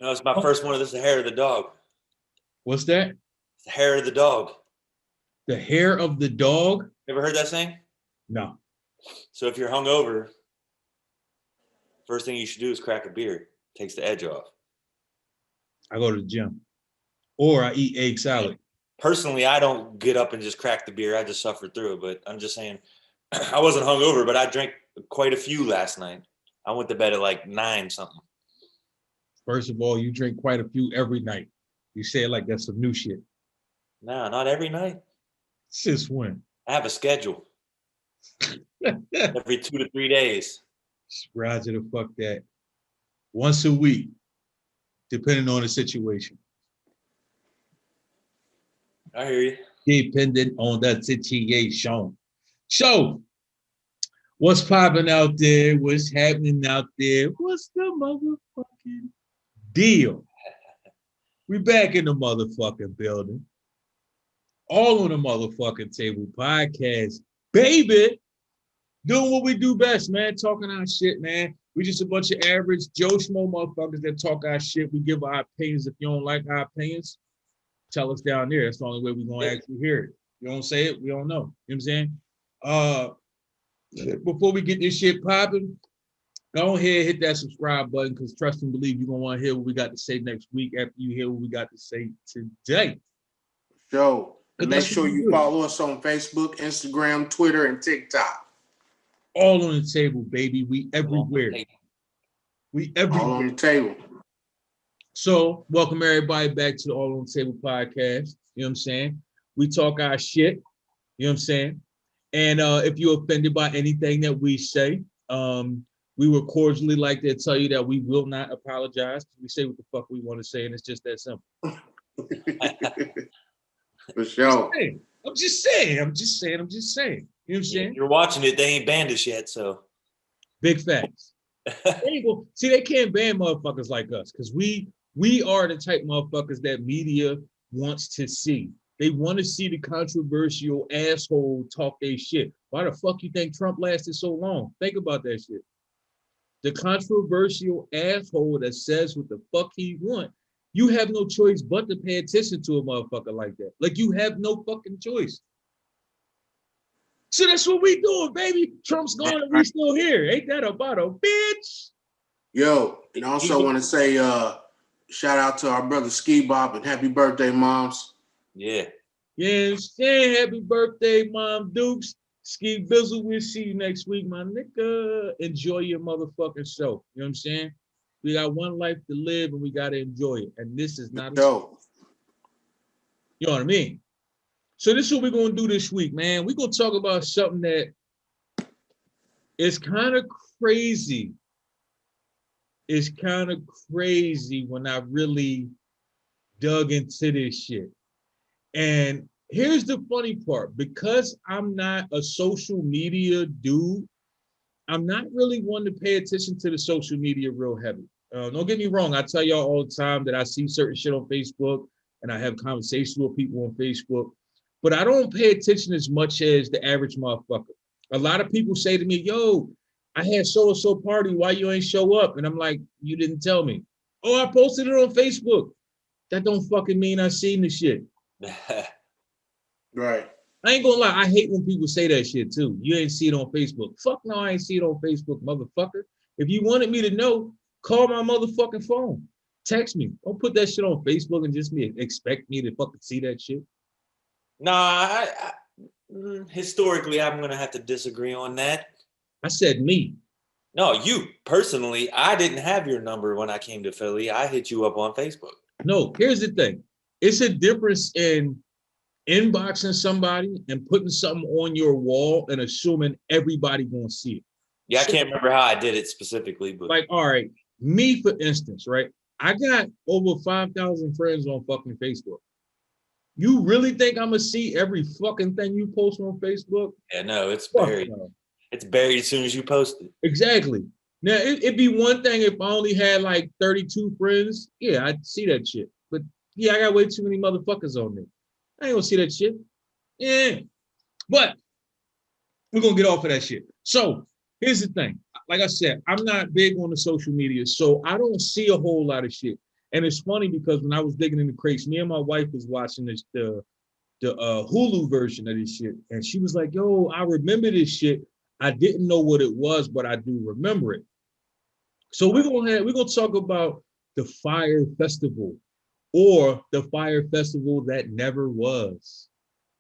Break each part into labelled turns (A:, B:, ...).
A: No, it's my first one of this, the hair of the dog.
B: What's that?
A: It's the hair of the dog.
B: The hair of the dog?
A: Ever heard that saying?
B: No.
A: So if you're hungover, first thing you should do is crack a beer. Takes the edge off.
B: I go to the gym. Or I eat egg salad.
A: Personally, I don't get up and just crack the beer. I just suffer through it. But I'm just saying, I wasn't hungover, but I drank quite a few last night. I went to bed at like 9 something.
B: First of all, you drink quite a few every night. You say it like that's some new shit.
A: No, not every night.
B: Since when?
A: I have a schedule. Every 2 to 3 days.
B: Roger the fuck that. Once a week, depending on the situation.
A: I hear you.
B: Depending on the situation. So, what's popping out there? What's happening out there? What's the motherfucking deal? We back in the motherfucking building. All on the motherfucking table podcast, baby. Doing what we do best, man. Talking our shit, man. We just a bunch of average Joe Schmo motherfuckers that talk our shit. We give our opinions. If you don't like our opinions, tell us down there. That's the only way we're gonna actually hear it. You don't say it, we don't know. You know what I'm saying? Before we get this shit popping, go ahead, hit that subscribe button, because trust and believe you're gonna want to hear what we got to say next week after you hear what we got to say today.
C: Joe, and make sure you follow us on Facebook, Instagram, Twitter, and TikTok.
B: All on the table, baby. We everywhere. We everywhere.
C: All on the table.
B: So, welcome everybody back to the All on the Table podcast. You know what I'm saying? We talk our shit. You know what I'm saying? And if you're offended by anything that we say, we would cordially like to tell you that we will not apologize. We say what the fuck we want to say, and it's just that simple.
C: For sure.
B: I'm just saying. You know what I'm saying?
A: You're watching it. They ain't banned us yet, so.
B: Big facts. See, they can't ban motherfuckers like us because we are the type motherfuckers that media wants to see. They want to see the controversial asshole talk their shit. Why the fuck you think Trump lasted so long? Think about that shit. The controversial asshole that says what the fuck he want. You have no choice but to pay attention to a motherfucker like that. Like, you have no fucking choice. So that's what we doing, baby. Trump's gone and we still here. Ain't that about a bitch?
C: Yo, and I also want to say shout out to our brother Ski Bob and happy birthday, moms.
A: Yeah.
B: Yeah, saying happy birthday, Mom Dukes. Ski Bizzle, we'll see you next week, my nigga. Enjoy your motherfucking show. You know what I'm saying? We got one life to live and we got to enjoy it. And this is not a show. You know what I mean? So this is what we're going to do this week, man. We're going to talk about something that is kind of crazy. It's kind of crazy when I really dug into this shit. And here's the funny part. Because I'm not a social media dude, I'm not really one to pay attention to the social media real heavy. Don't get me wrong. I tell y'all all the time that I see certain shit on Facebook and I have conversations with people on Facebook. But I don't pay attention as much as the average motherfucker. A lot of people say to me, yo, I had so-and-so party, why you ain't show up? And I'm like, you didn't tell me. Oh, I posted it on Facebook. That don't fucking mean I seen the shit.
C: Right.
B: I ain't gonna lie, I hate when people say that shit too. You ain't see it on Facebook. Fuck no, I ain't see it on Facebook, motherfucker. If you wanted me to know, call my motherfucking phone. Text me. Don't put that shit on Facebook and just expect me to fucking see that shit.
A: Nah, historically, I'm going to have to disagree on that.
B: I said me.
A: No, you personally, I didn't have your number when I came to Philly. I hit you up on Facebook.
B: No, here's the thing. It's a difference in inboxing somebody and putting something on your wall and assuming everybody gonna see it.
A: Yeah, I can't remember how I did it specifically, but
B: like, all right, me for instance, right? I got over 5,000 friends on fucking Facebook. You really think I'm gonna see every fucking thing you post on Facebook?
A: Yeah, no, it's buried. No. It's buried as soon as you post it.
B: Exactly. Now, it'd be one thing if I only had like 32 friends. Yeah, I'd see that shit. But yeah, I got way too many motherfuckers on there. I ain't gonna see that shit. Yeah. But we're gonna get off of that shit. So here's the thing. like I said, I'm not big on the social media, so I don't see a whole lot of shit. And it's funny because when I was digging in the crates, me and my wife was watching the Hulu version of this shit, and she was like, "Yo, I remember this shit. I didn't know what it was, but I do remember it." So we're gonna talk about the Fyre Festival, or the Fyre Festival that never was.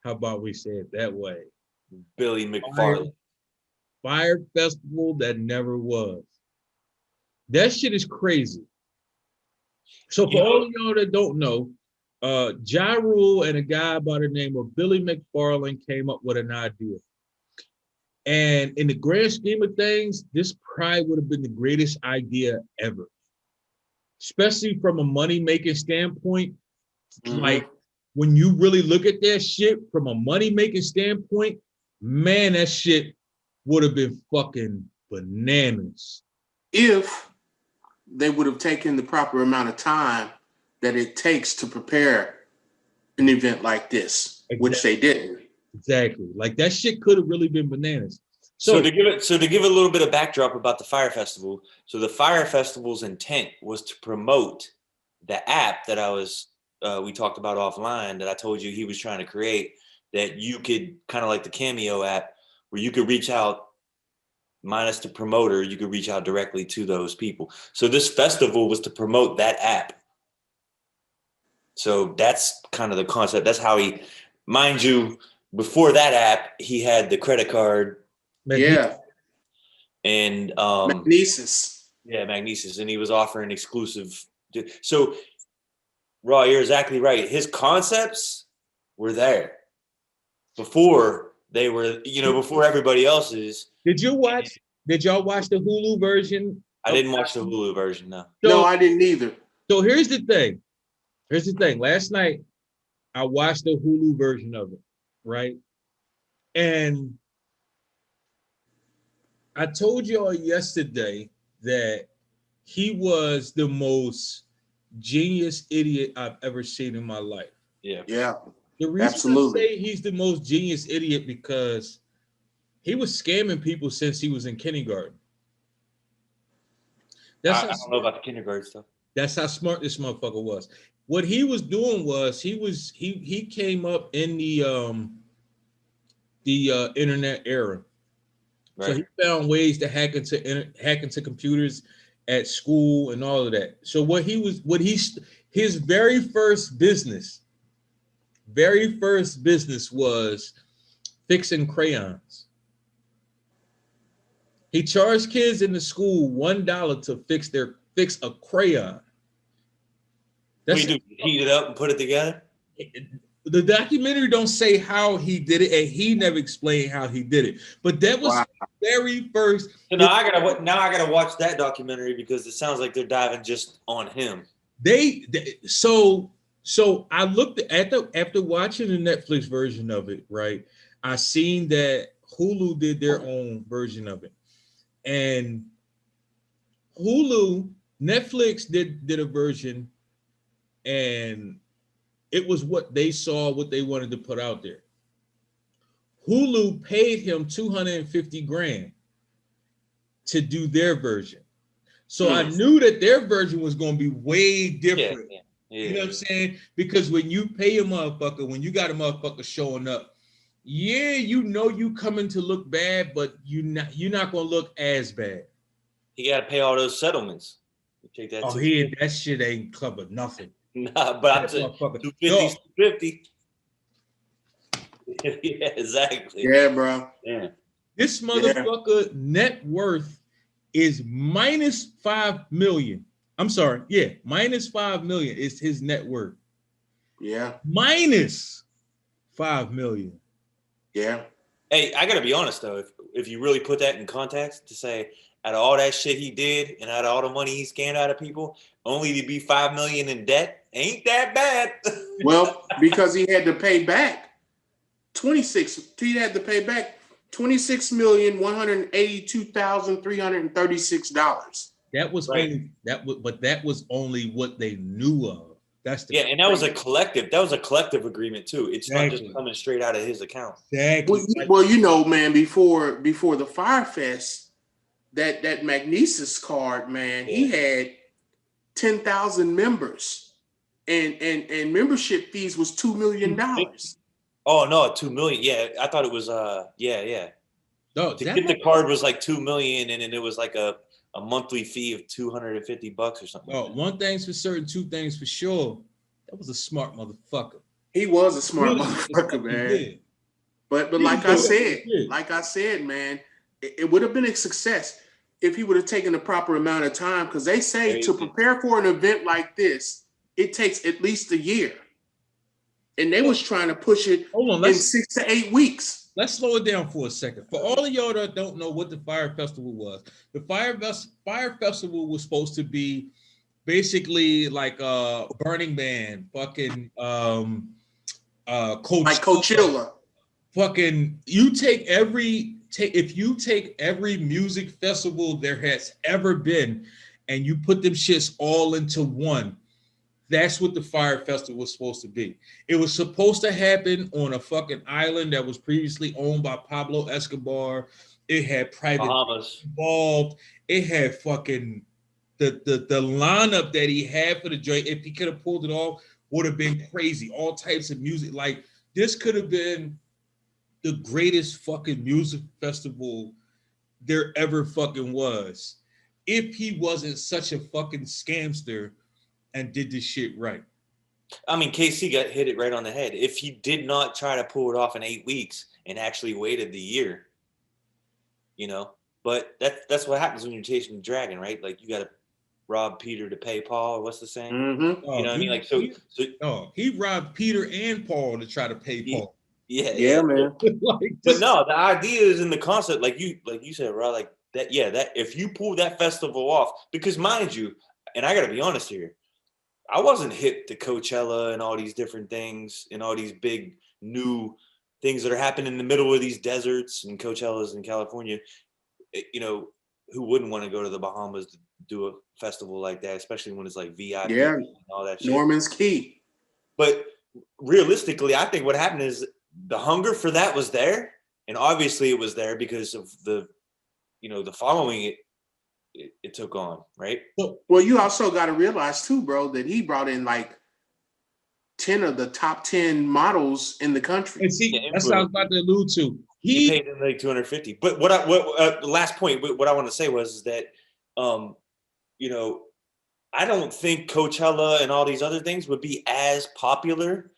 B: How about we say it that way?
A: Billy McFarland.
B: Fyre Festival that never was. That shit is crazy. So for all of y'all that don't know, Ja Rule and a guy by the name of Billy McFarland came up with an idea. And in the grand scheme of things, this probably would have been the greatest idea ever. Especially from a money-making standpoint. Like, when you really look at that shit from a money-making standpoint, man, that shit would have been fucking bananas.
C: If they would have taken the proper amount of time that it takes to prepare an event like this, which they didn't.
B: Exactly. Like, that shit could have really been bananas.
A: So to give a little bit of backdrop about the Fyre Festival, so the Fyre Festival's intent was to promote the app that we talked about offline, that I told you he was trying to create, that you could kind of like the Cameo app, where you could reach out, minus the promoter, you could reach out directly to those people. So this festival was to promote that app. So that's kind of the concept. That's how he, mind you, before that app, he had the credit card.
C: Yeah.
A: And
C: Magnesis.
A: Yeah, Magnesis. And he was offering exclusive. So, Raw, you're exactly right. His concepts were there before they were, before everybody else's.
B: Did y'all watch the Hulu version?
A: I didn't watch the Hulu version, no.
C: No, I didn't either.
B: So here's the thing. Last night, I watched the Hulu version of it, right? And I told y'all yesterday that he was the most genius idiot I've ever seen in my life.
A: Yeah.
C: Yeah.
B: The reason
C: Absolutely.
B: I say he's the most genius idiot because he was scamming people since he was in kindergarten.
A: I don't know about the kindergarten stuff.
B: That's how smart this motherfucker was. What he was doing was he came up in the internet era. Right. So he found ways to hack into computers at school and all of that. So his very first business was fixing crayons. He charged kids in the school $1 to fix a crayon.
A: What do you do? Heat it up and put it together?
B: The documentary don't say how he did it, and he never explained how he did it. But that was the very first.
A: So now I gotta watch that documentary because it sounds like they're diving just on him.
B: So I looked at after watching the Netflix version of it, right? I seen that Hulu did their own version of it, and Netflix did a version, and it was what they saw, what they wanted to put out there. Hulu paid him $250,000 to do their version. So I knew that their version was going to be way different. Yeah. You know what I'm saying? Because when you pay a motherfucker, when you got a motherfucker showing up, you coming to look bad, but you're not going to look as bad.
A: He got to pay all those settlements. Take that.
B: That shit ain't covered nothing.
A: Nah, but I'm saying 250. Yeah, exactly.
C: Yeah, bro.
A: Yeah.
B: This motherfucker net worth is minus 5 million. I'm sorry. Yeah, minus 5 million is his net worth.
C: Yeah.
B: Minus 5 million.
C: Yeah.
A: Hey, I gotta be honest though. If you really put that in context, to say out of all that shit he did and out of all the money he scammed out of people, only to be 5 million in debt ain't that bad.
C: Well, because he had to pay back $26,182,336.
B: That was right. That was only what they knew of. That's the
A: and that was a collective. That was a collective agreement too. It's not just coming straight out of his account.
B: Exactly.
C: Well, man, before the Fyre Fest, that Magnesis card, man, he had 10,000 members, and membership fees was $2 million.
A: Oh no, 2 million. Yeah, I thought it was yeah.
B: No,
A: To get the card was like 2 million, and then it was like a monthly fee of $250 or something.
B: Oh, one thing's for certain, two things for sure. That was a smart motherfucker.
C: He was a smart motherfucker, man. But like I said, man, it would have been a success if he would have taken the proper amount of time, because they say to prepare for an event like this, it takes at least a year. And they was trying to push it in 6 to 8 weeks.
B: Let's slow it down for a second. For all of y'all that don't know what the Fyre Festival was, the Fyre Festival was supposed to be basically like a Burning Man, fucking Coachella.
C: Like Coachella.
B: Fucking, if you take every music festival there has ever been and you put them shits all into one, that's what the Fyre Festival was supposed to be. It was supposed to happen on a fucking island that was previously owned by Pablo Escobar. It had private
A: Bahamas
B: involved. It had fucking the lineup that he had for the joint. If he could have pulled it off, would have been crazy. All types of music. Like, this could have been the greatest fucking music festival there ever fucking was, if he wasn't such a fucking scamster and did this shit right.
A: I mean, KC hit it right on the head. If he did not try to pull it off in 8 weeks and actually waited the year, but that's what happens when you're chasing the dragon, right? Like, you got to rob Peter to pay Paul. What's the saying?
C: Mm-hmm.
A: You know what I mean? Like,
B: he robbed Peter and Paul to try to pay Paul.
C: Yeah, man.
A: But no, the idea is in the concept, like you said, Rob, like that. Yeah, that if you pull that festival off, because mind you, and I got to be honest here, I wasn't hip to Coachella and all these different things and all these big new things that are happening in the middle of these deserts and Coachellas in California. Who wouldn't want to go to the Bahamas to do a festival like that, especially when it's like VIP and all that shit.
C: Norman's Key.
A: But realistically, I think what happened is the hunger for that was there, and obviously it was there because of the following it took on, right?
C: Well, you also got to realize too, bro, that he brought in like 10 of the top 10 models in the country.
B: And see, that's what I was about to allude to.
A: He paid him like $250. But the last point, what I want to say was that, I don't think Coachella and all these other things would be as popular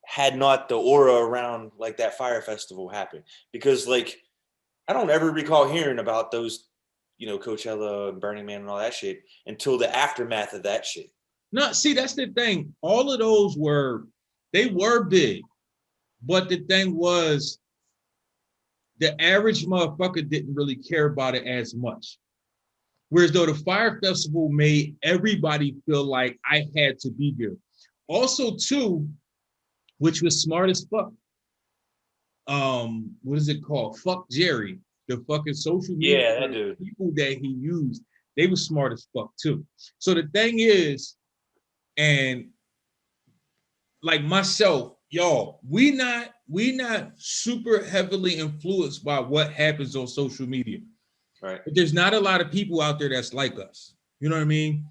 A: had not the aura around like that Fyre Festival happen. Because like, I don't ever recall hearing about those, Coachella and Burning Man and all that shit until the aftermath of that shit.
B: No, see, that's the thing. All of those were big, but the thing was, the average motherfucker didn't really care about it as much. Whereas though the Fyre Festival made everybody feel like I had to be there. Also, too, which was smart as fuck. What is it called? Fuck Jerry. The fucking social media
A: that dude.
B: People that he used, they were smart as fuck too. So the thing is, and like myself, y'all, we not super heavily influenced by what happens on social media.
A: Right.
B: But there's not a lot of people out there that's like us. You know what I mean?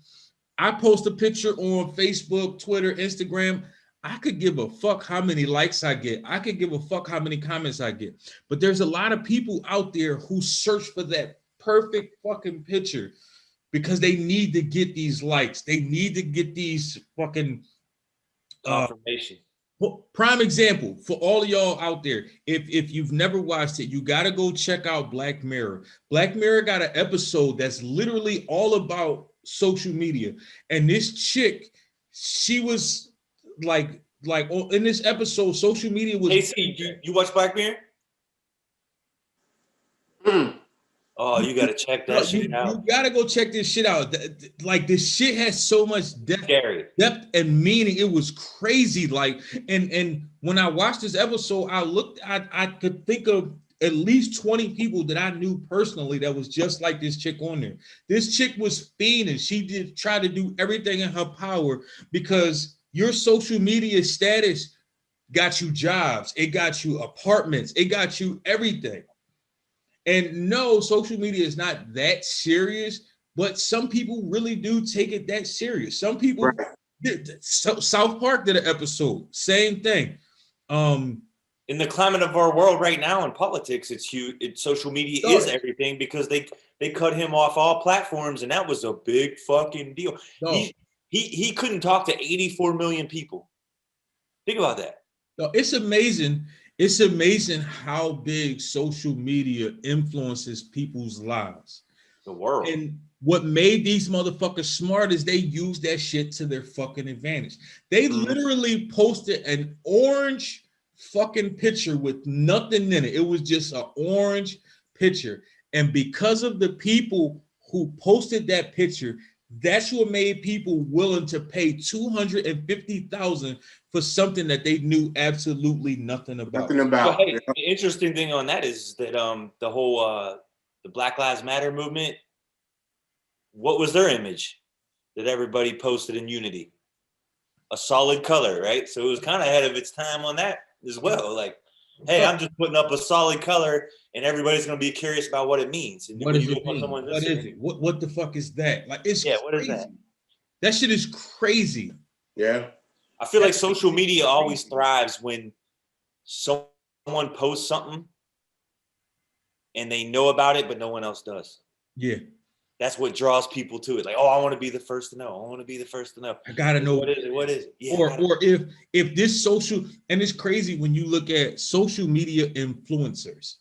B: I post a picture on Facebook, Twitter, Instagram. I could give a fuck how many likes I get. I could give a fuck how many comments I get. But there's a lot of people out there who search for that perfect fucking picture because they need to get these likes. They need to get these fucking
A: confirmation.
B: Prime example for all of y'all out there, if you've never watched it, you got to go check out Black Mirror. Black Mirror got an episode that's literally all about social media. And this chick, she was like in this episode, social media was.
A: Hey, see, you watch Black Mirror? Oh, you gotta check that shit out.
B: You gotta go check this shit out. Like, this shit has so much depth and meaning. It was crazy. Like, and when I watched this episode, I could think of at least 20 people that I knew personally that was just like this chick on there. This chick was fiending. She did try to do everything in her power because your social media status got you jobs. It got you apartments. It got you everything. And no, social media is not that serious, but some people really do take it that serious. Some people, South Park did an episode, same thing.
A: In the climate of our world right now in politics, it's huge. Social media is everything because they cut him off all platforms, and that was a big fucking deal. He couldn't talk to 84 million people. Think about that.
B: It's amazing. It's amazing how big social media influences people's lives.
A: The world.
B: And what made these motherfuckers smart is they used that shit to their fucking advantage. They literally posted an orange fucking picture with nothing in it. It was just an orange picture. And because of the people who posted that picture, that's what made people willing to pay $250,000 for something that they knew absolutely nothing about.
A: But hey, the interesting thing on that is that the whole the Black Lives Matter movement, what was their image that everybody posted in unity? A solid color, right? So it was kind of ahead of its time on that as well. Like, hey, I'm just putting up a solid color, and everybody's gonna be curious about what it means. And
B: what does it mean? What is it? What the fuck is that? Like, it's
A: what is that?
B: That shit is crazy.
C: Yeah.
A: I feel like social media always thrives when someone posts something and they know about it, but no one else does.
B: Yeah.
A: That's what draws people to it. Like, oh, I want to be the first to know. I want to be the first to know.
B: I gotta know
A: what is it. What is it? Yeah,
B: or if this social, and it's crazy when you look at social media influencers,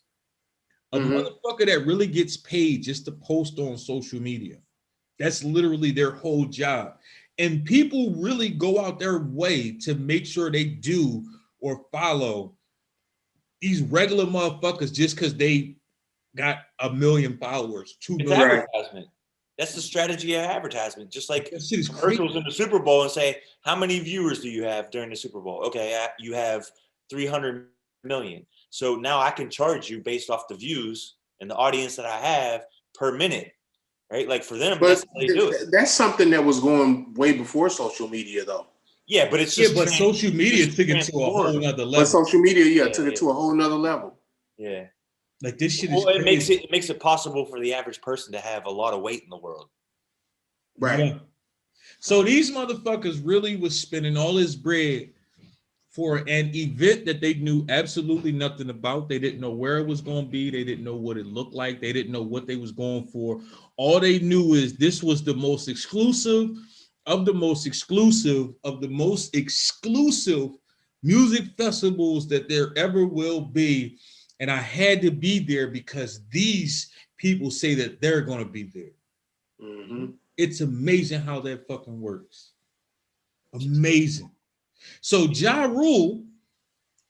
B: a motherfucker that really gets paid just to post on social media. That's literally their whole job. And people really go out their way to make sure they do or follow these regular motherfuckers just because they got 1 million followers, 2 million.
A: Advertisement. That's the strategy of advertisement. Just like commercials in the Super Bowl and say, how many viewers do you have during the Super Bowl? Okay, you have 300 million. So now I can charge you based off the views and the audience that I have per minute. Right, like for them,
C: but
A: that's how they do it.
C: That's something that was going way before social media, though.
A: Yeah, but it's just
B: but social media took it to a whole nother level.
C: But social media, took it to a whole nother level.
A: Yeah,
B: like this shit
A: is. Well,
B: crazy.
A: it makes it possible for the average person to have a lot of weight in the world.
C: Right.
B: Yeah. So these motherfuckers really was spending all this bread for an event that they knew absolutely nothing about. They didn't know where it was going to be. They didn't know what it looked like. They didn't know what they was going for. All they knew is this was the most exclusive of the most exclusive of the most exclusive music festivals that there ever will be. And I had to be there because these people say that they're going to be there. It's amazing how that fucking works. Amazing. So Ja Rule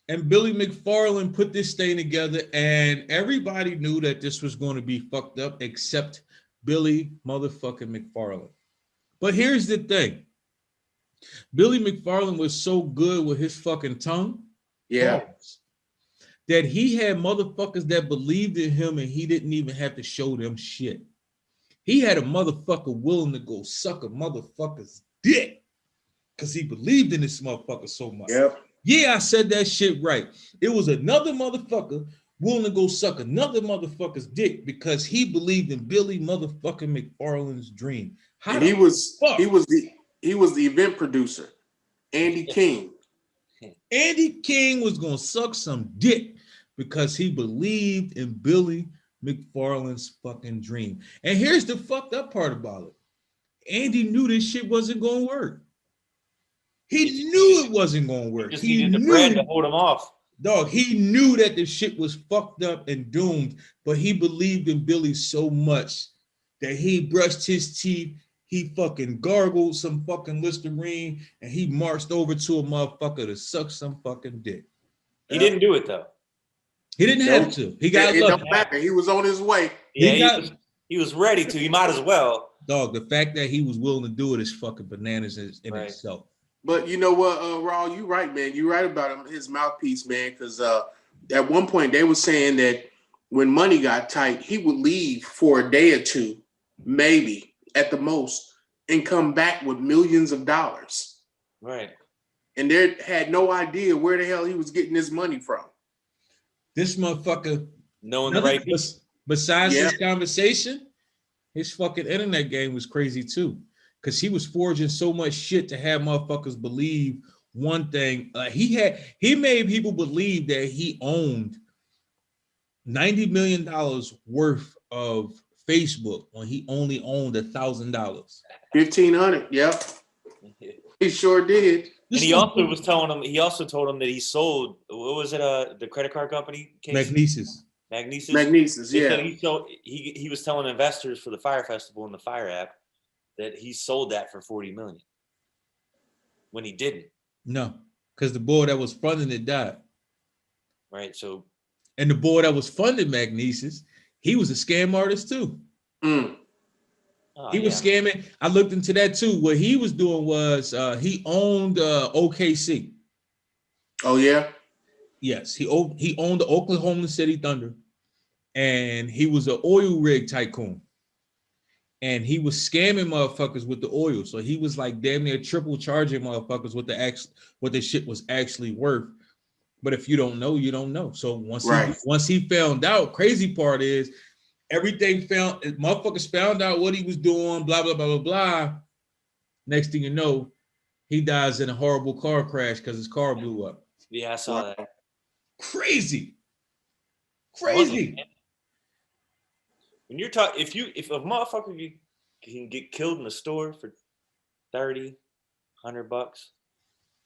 B: and Billy McFarland put this thing together, and everybody knew that this was going to be fucked up except Billy motherfucking McFarland. But here's the thing. Billy McFarland was so good with his fucking tongue.
C: Yeah.
B: That he had motherfuckers that believed in him and he didn't even have to show them shit. He had a motherfucker willing to go suck a motherfucker's dick because he believed in this motherfucker so much.
C: Yep.
B: Yeah, I said that shit right. It was another motherfucker willing to go suck another motherfucker's dick because he believed in Billy motherfucking McFarland's dream.
C: And he was the event producer, Andy King.
B: Andy King was gonna suck some dick because he believed in Billy McFarland's fucking dream. And here's the fucked up part about it. Andy knew this shit wasn't gonna work. He knew it wasn't gonna work.
A: He needed the bread to hold him off.
B: Dog, he knew that the shit was fucked up and doomed, but he believed in Billy so much that he brushed his teeth, he fucking gargled some fucking Listerine, and he marched over to a motherfucker to suck some fucking dick.
A: He didn't do it though.
B: He didn't have to. He got
C: it
B: lucky.
C: Don't matter. He was on his way.
A: Yeah, he was ready to. He might as well.
B: Dog, the fact that he was willing to do it is fucking bananas in itself.
C: But you know what, Raw, you right, man. You right about him, his mouthpiece, man. Because at one point they were saying that when money got tight, he would leave for a day or two, maybe at the most, and come back with millions of dollars.
A: Right.
C: And they had no idea where the hell he was getting his money from.
B: This motherfucker,
A: knowing the right people.
B: besides this conversation, his fucking internet game was crazy too. Because he was forging so much shit to have motherfuckers believe one thing. He made people believe that he owned $90 million worth of Facebook when he only owned $1,000.
C: 1,500. Yep. He sure did.
A: And he also was telling him. He also told him that he sold. What was it? The credit card company.
B: Magnesis.
C: Yeah.
A: He was telling investors for the Fyre Festival and the Fyre app that he sold that for 40 million. When he didn't.
B: No, because the boy that was funding it died.
A: Right. So.
B: And the boy that was funding Magnesis, he was a scam artist too. He was scamming. I looked into that too. What he was doing was he owned OKC.
C: Oh yeah.
B: Yes, he owned the Oklahoma City Thunder, and he was an oil rig tycoon. And he was scamming motherfuckers with the oil. So he was like damn near triple charging motherfuckers what the shit was actually worth. But if you don't know, you don't know. So once he found out, crazy part is motherfuckers found out what he was doing, blah, blah, blah, blah, blah. Next thing you know, he dies in a horrible car crash because his car blew up.
A: Yeah, I saw that.
B: Crazy.
A: When you're talking, if a motherfucker can get killed in a store for $30, $100,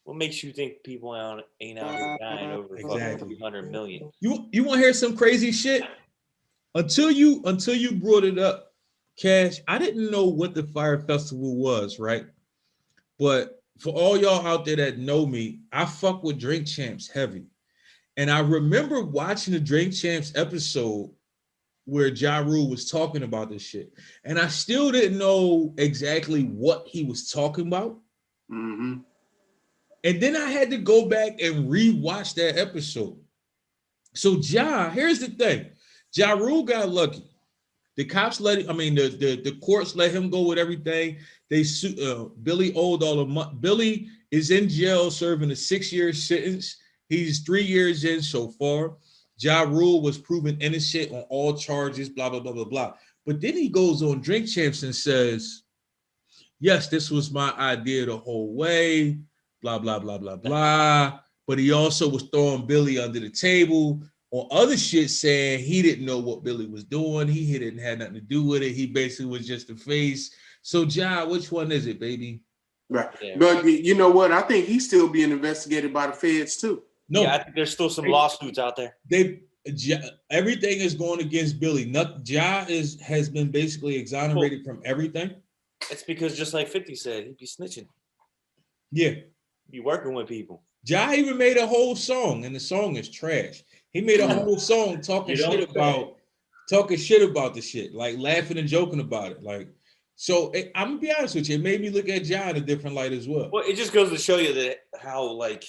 A: what makes you think people ain't out here dying over fucking 300 million?
B: You want to hear some crazy shit? Until you brought it up, Cash, I didn't know what the Fyre Festival was, right? But for all y'all out there that know me, I fuck with Drink Champs heavy. And I remember watching the Drink Champs episode where Ja Rule was talking about this shit. And I still didn't know exactly what he was talking about.
C: Mm-hmm.
B: And then I had to go back and rewatch that episode. So here's the thing. Ja Rule got lucky. The cops the courts let him go with everything. They Billy owed all the money. Billy is in jail serving a 6-year sentence. He's 3 years in so far. Ja Rule was proven innocent on all charges, blah, blah, blah, blah, blah. But then he goes on Drink Champs and says, yes, this was my idea the whole way, blah, blah, blah, blah, blah. But he also was throwing Billy under the table on other shit, saying he didn't know what Billy was doing. He didn't have nothing to do with it. He basically was just a face. So, Ja, which one is it, baby?
C: Right. Yeah, but you know what? I think he's still being investigated by the feds too.
A: No, I think there's still some lawsuits out there.
B: Everything is going against Billy. Ja has been basically exonerated from everything.
A: It's because just like 50 said, he'd be snitching.
B: Yeah.
A: Be working with people.
B: Ja even made a whole song, and the song is trash. He made a whole song talking shit about the shit, like laughing and joking about it. Like, so I'm gonna be honest with you, it made me look at Ja in a different light as well.
A: Well, it just goes to show you that how like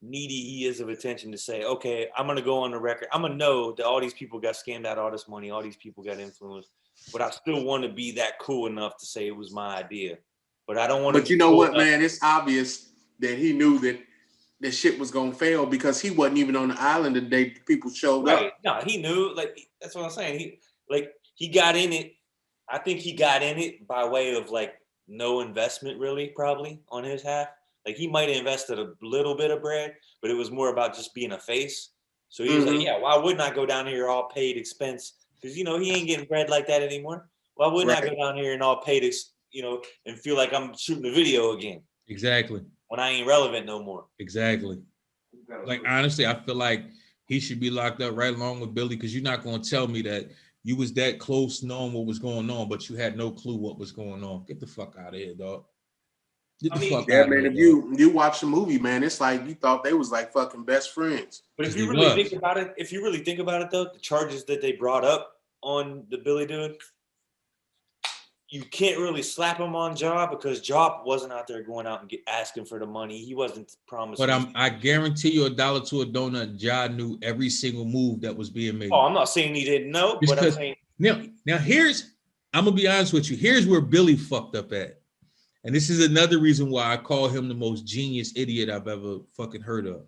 A: needy he is of attention to say, okay, I'm gonna go on the record. I'm gonna know that all these people got scammed out all this money, all these people got influenced, but I still want to be that cool enough to say it was my idea. But I don't want to.
C: But you know what, man? It's obvious that he knew that the shit was gonna fail because he wasn't even on the island the day people showed up.
A: No, he knew. Like that's what I'm saying. He got in it. I think he got in it by way of like no investment, really, probably on his half. Like he might have invested a little bit of bread, but it was more about just being a face. So he was like, yeah, why wouldn't I go down here all paid expense? Because he ain't getting bread like that anymore. Why wouldn't I go down here and all paid, and feel like I'm shooting a video again?
B: Exactly.
A: When I ain't relevant no more.
B: Exactly. Like honestly, I feel like he should be locked up right along with Billy, because you're not going to tell me that you was that close knowing what was going on, but you had no clue what was going on. Get the fuck out of here, dog. Get the fuck out of here.
C: Man, if you watch the movie, man, it's like you thought they was like fucking best friends.
A: But if you really think about it, though, the charges that they brought up on the Billy dude, you can't really slap him on Ja because Ja wasn't out there going out and asking for the money. He wasn't promising.
B: But I guarantee you $1 to a donut, Ja knew every single move that was being made.
A: Oh, I'm not saying he didn't know, but I'm saying
B: now I'm gonna be honest with you. Here's where Billy fucked up at. And this is another reason why I call him the most genius idiot I've ever fucking heard of.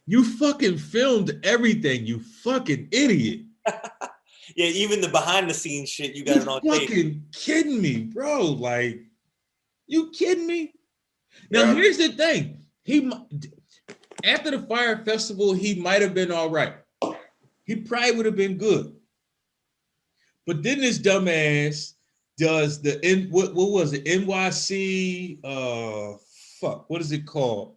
B: You fucking filmed everything, you fucking idiot.
A: Yeah, even the behind the scenes shit, you got it on tape.
B: Fucking kidding me, bro? Like, you kidding me? Now here's the thing. After the Fyre Festival, he might have been all right. He probably would have been good. But then this dumbass does what was it? NYC what is it called?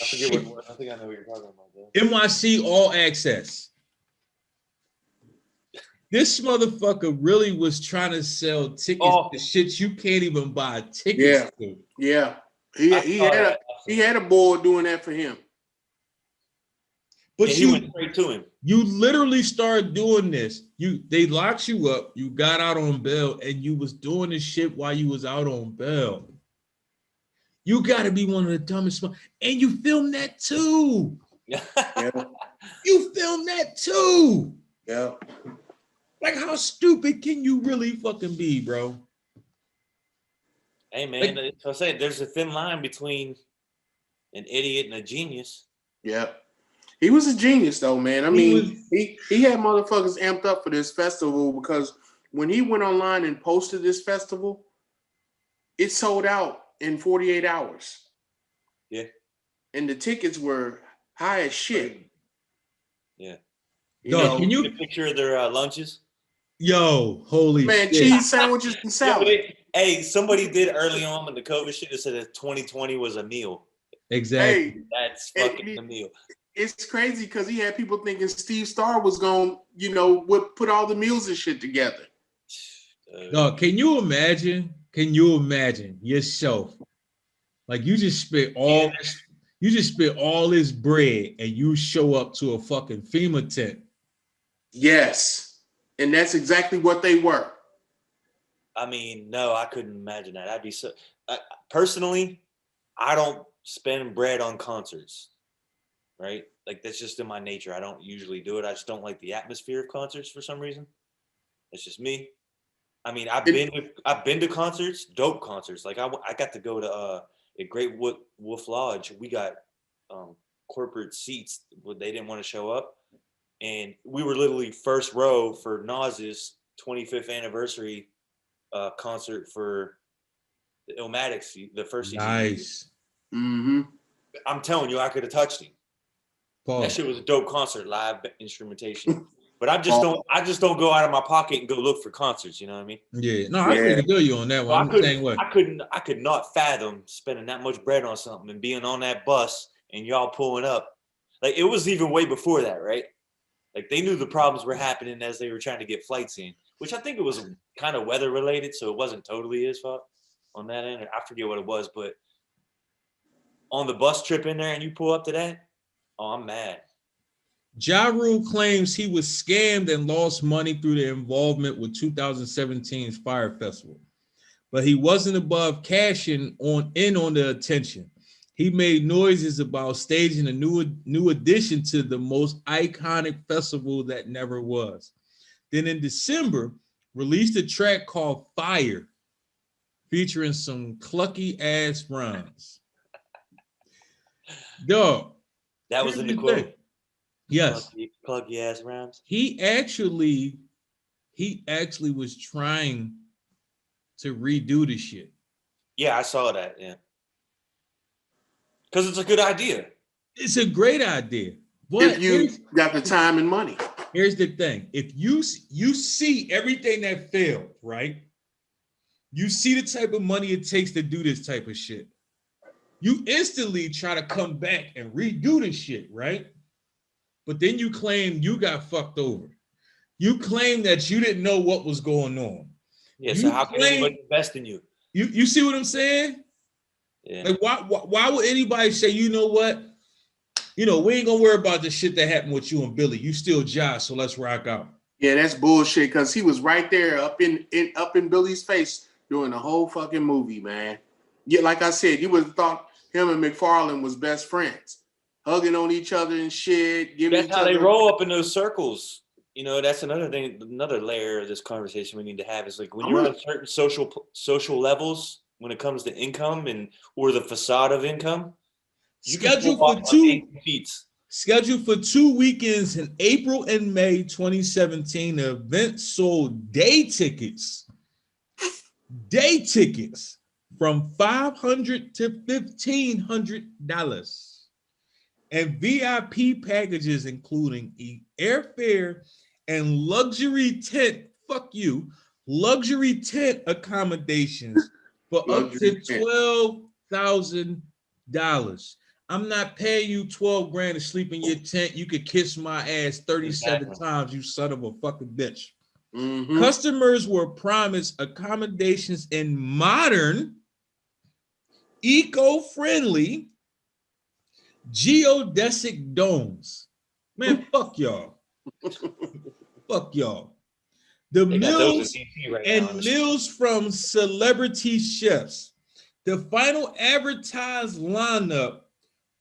A: I forget what I think I know what you're talking about though.
B: NYC All Access. This motherfucker really was trying to sell tickets to shit you can't even buy tickets to.
C: Yeah. He had a board doing that for him.
B: But
A: he went straight to him.
B: You literally started doing this. They locked you up, you got out on bail, and you was doing this shit while you was out on bail. You gotta be one of the dumbest ones. And you filmed that too.
C: Yeah.
B: You filmed that too.
C: Yeah.
B: Like, how stupid can you really fucking be, bro?
A: Hey man, like, I say there's a thin line between an idiot and a genius.
C: Yeah. He was a genius though, man. I mean, he had motherfuckers amped up for this festival because when he went online and posted this festival, it sold out in 48 hours.
A: Yeah.
C: And the tickets were high as shit.
A: Yeah.
B: Yo, can you
A: get a picture of their lunches?
B: Yo, holy
C: man,
B: shit.
C: cheese sandwiches and salad.
A: Hey, somebody did early on in the COVID shit that said that 2020 was a meal.
B: Exactly.
A: Hey, that's fucking a meal.
C: It's crazy because he had people thinking Steve Starr was going, put all the meals and shit together.
B: No, can you imagine? Can you imagine yourself? Like you just spent all this bread and you show up to a fucking FEMA tent.
C: Yes. And that's exactly what they were.
A: I mean, no, I couldn't imagine that. I'd be so personally, I don't spend bread on concerts. Right? Like that's just in my nature. I don't usually do it. I just don't like the atmosphere of concerts for some reason. That's just me. I mean, I've been to concerts, dope concerts. Like I got to go to at Great Wolf Lodge. We got corporate seats, but they didn't want to show up, and we were literally first row for Nas's 25th anniversary concert for the Illmatics, the first season.
B: Nice.
C: Mm-hmm.
A: I'm telling you, I could have touched him.
B: Paul.
A: That shit was a dope concert, live instrumentation. But I just don't go out of my pocket and go look for concerts. You know what I mean?
B: Yeah. No, I agree with you on that one.
A: I could not fathom spending that much bread on something and being on that bus and y'all pulling up. Like it was even way before that, right? Like they knew the problems were happening as they were trying to get flights in, which I think it was kind of weather related, so it wasn't totally his fault on that end. I forget what it was, but on the bus trip in there and you pull up to that. Oh, I'm mad.
B: Ja Rule claims he was scammed and lost money through the involvement with 2017's Fyre Festival, but he wasn't above cashing on the attention. He made noises about staging a new addition to the most iconic festival that never was. Then in December, released a track called Fyre, featuring some clucky ass rhymes. Dog.
A: That was in the quote.
B: Yes.
A: Clucky ass rhymes.
B: He actually was trying to redo the shit.
A: Yeah, I saw that. Yeah. Because it's a good idea.
B: It's a great idea. But
C: if you got the time and money.
B: Here's the thing. If you see everything that failed, right? You see the type of money it takes to do this type of shit. You instantly try to come back and redo the shit, right? But then you claim you got fucked over. You claim that you didn't know what was going on.
A: Yeah, so how can anybody invest in you?
B: You see what I'm saying?
A: Yeah.
B: Like why would anybody say, you know what? We ain't gonna worry about the shit that happened with you and Billy. You still Josh, so let's rock out.
C: Yeah, that's bullshit because he was right there up in Billy's face during the whole fucking movie, man. Yeah, like I said, you would have thought him and McFarlane was best friends, hugging on each other and shit.
A: That's how they roll up in those circles. That's another thing, another layer of this conversation we need to have is like when you're on certain social levels when it comes to income or the facade of income.
B: Scheduled for two Scheduled for 2 weekends in April and May 2017, the event sold day tickets from $500 to $1,500, and VIP packages including airfare and luxury tent. Fuck you, luxury tent accommodations for up to $12,000. I'm not paying you 12 grand to sleep in your tent. You could kiss my ass 37 times, you son of a fucking bitch. Mm-hmm. Customers were promised accommodations in modern, eco-friendly, geodesic domes. Man, fuck y'all. Fuck y'all. The meals and meals from celebrity chefs. The final advertised lineup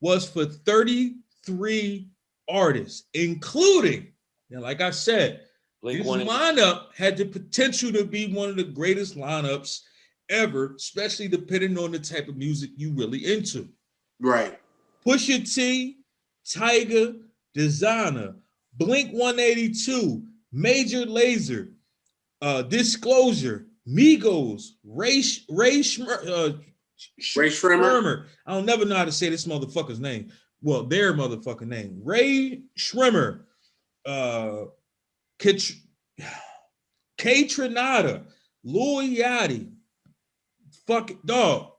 B: was for 33 artists, including, now, like I said, this lineup had the potential to be one of the greatest lineups ever, especially depending on the type of music you really into.
C: Right.
B: Pusha T, Tyga, Designer, Blink 182, Major Lazer, Disclosure, Migos, Ray Shrimmer. I don't never know how to say this motherfucker's name. Well, their motherfucking name. Ray Shrimmer, K-Tronada, Lil Yachty, fucking dog.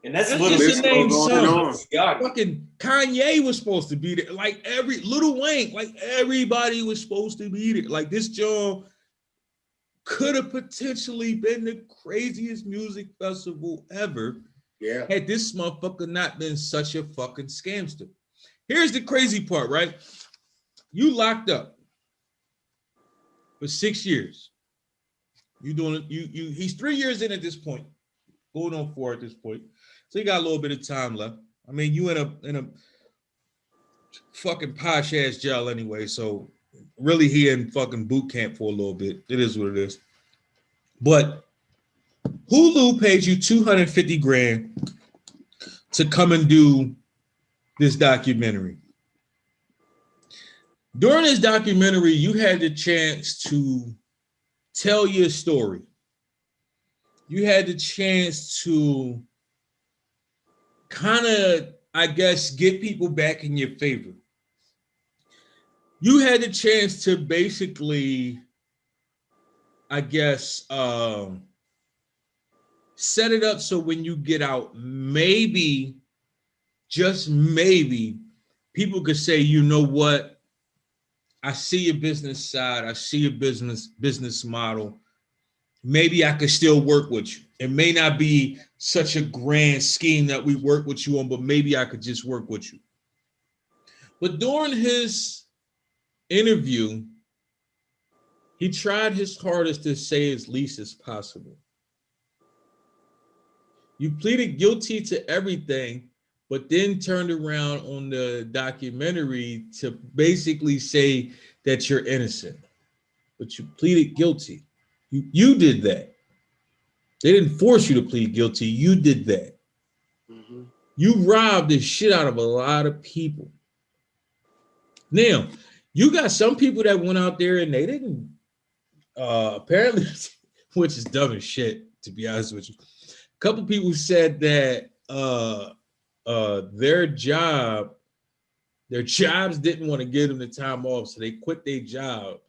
A: And that's
B: just the name some. Fucking Kanye was supposed to be there. Like Lil Wayne, like everybody was supposed to be there. Like this joint could have potentially been the craziest music festival ever.
C: Yeah.
B: Had this motherfucker not been such a fucking scamster. Here's the crazy part, right? You locked up for 6 years. You doing it? He's 3 years in at this point, going on 4 at this point. So you got a little bit of time left. I mean, you in a fucking posh ass jail anyway. So really, he in fucking boot camp for a little bit. It is what it is. But Hulu paid you 250 grand to come and do this documentary. During this documentary, you had the chance to tell your story. You had the chance to kind of, I guess, get people back in your favor. You had the chance to basically, I guess, set it up so when you get out, maybe, just maybe, people could say, you know what? I see your business side. I see your business model. Maybe I could still work with you. It may not be such a grand scheme that we work with you on, but maybe I could just work with you. But during his interview, he tried his hardest to say as least as possible. You pleaded guilty to everything, but then turned around on the documentary to basically say that you're innocent. But you pleaded guilty. You did that. They didn't force you to plead guilty. You did that. Mm-hmm. You robbed the shit out of a lot of people. Now, you got some people that went out there and they didn't, apparently, which is dumb as shit, to be honest with you. A couple people said that their jobs didn't want to give them the time off, so they quit their job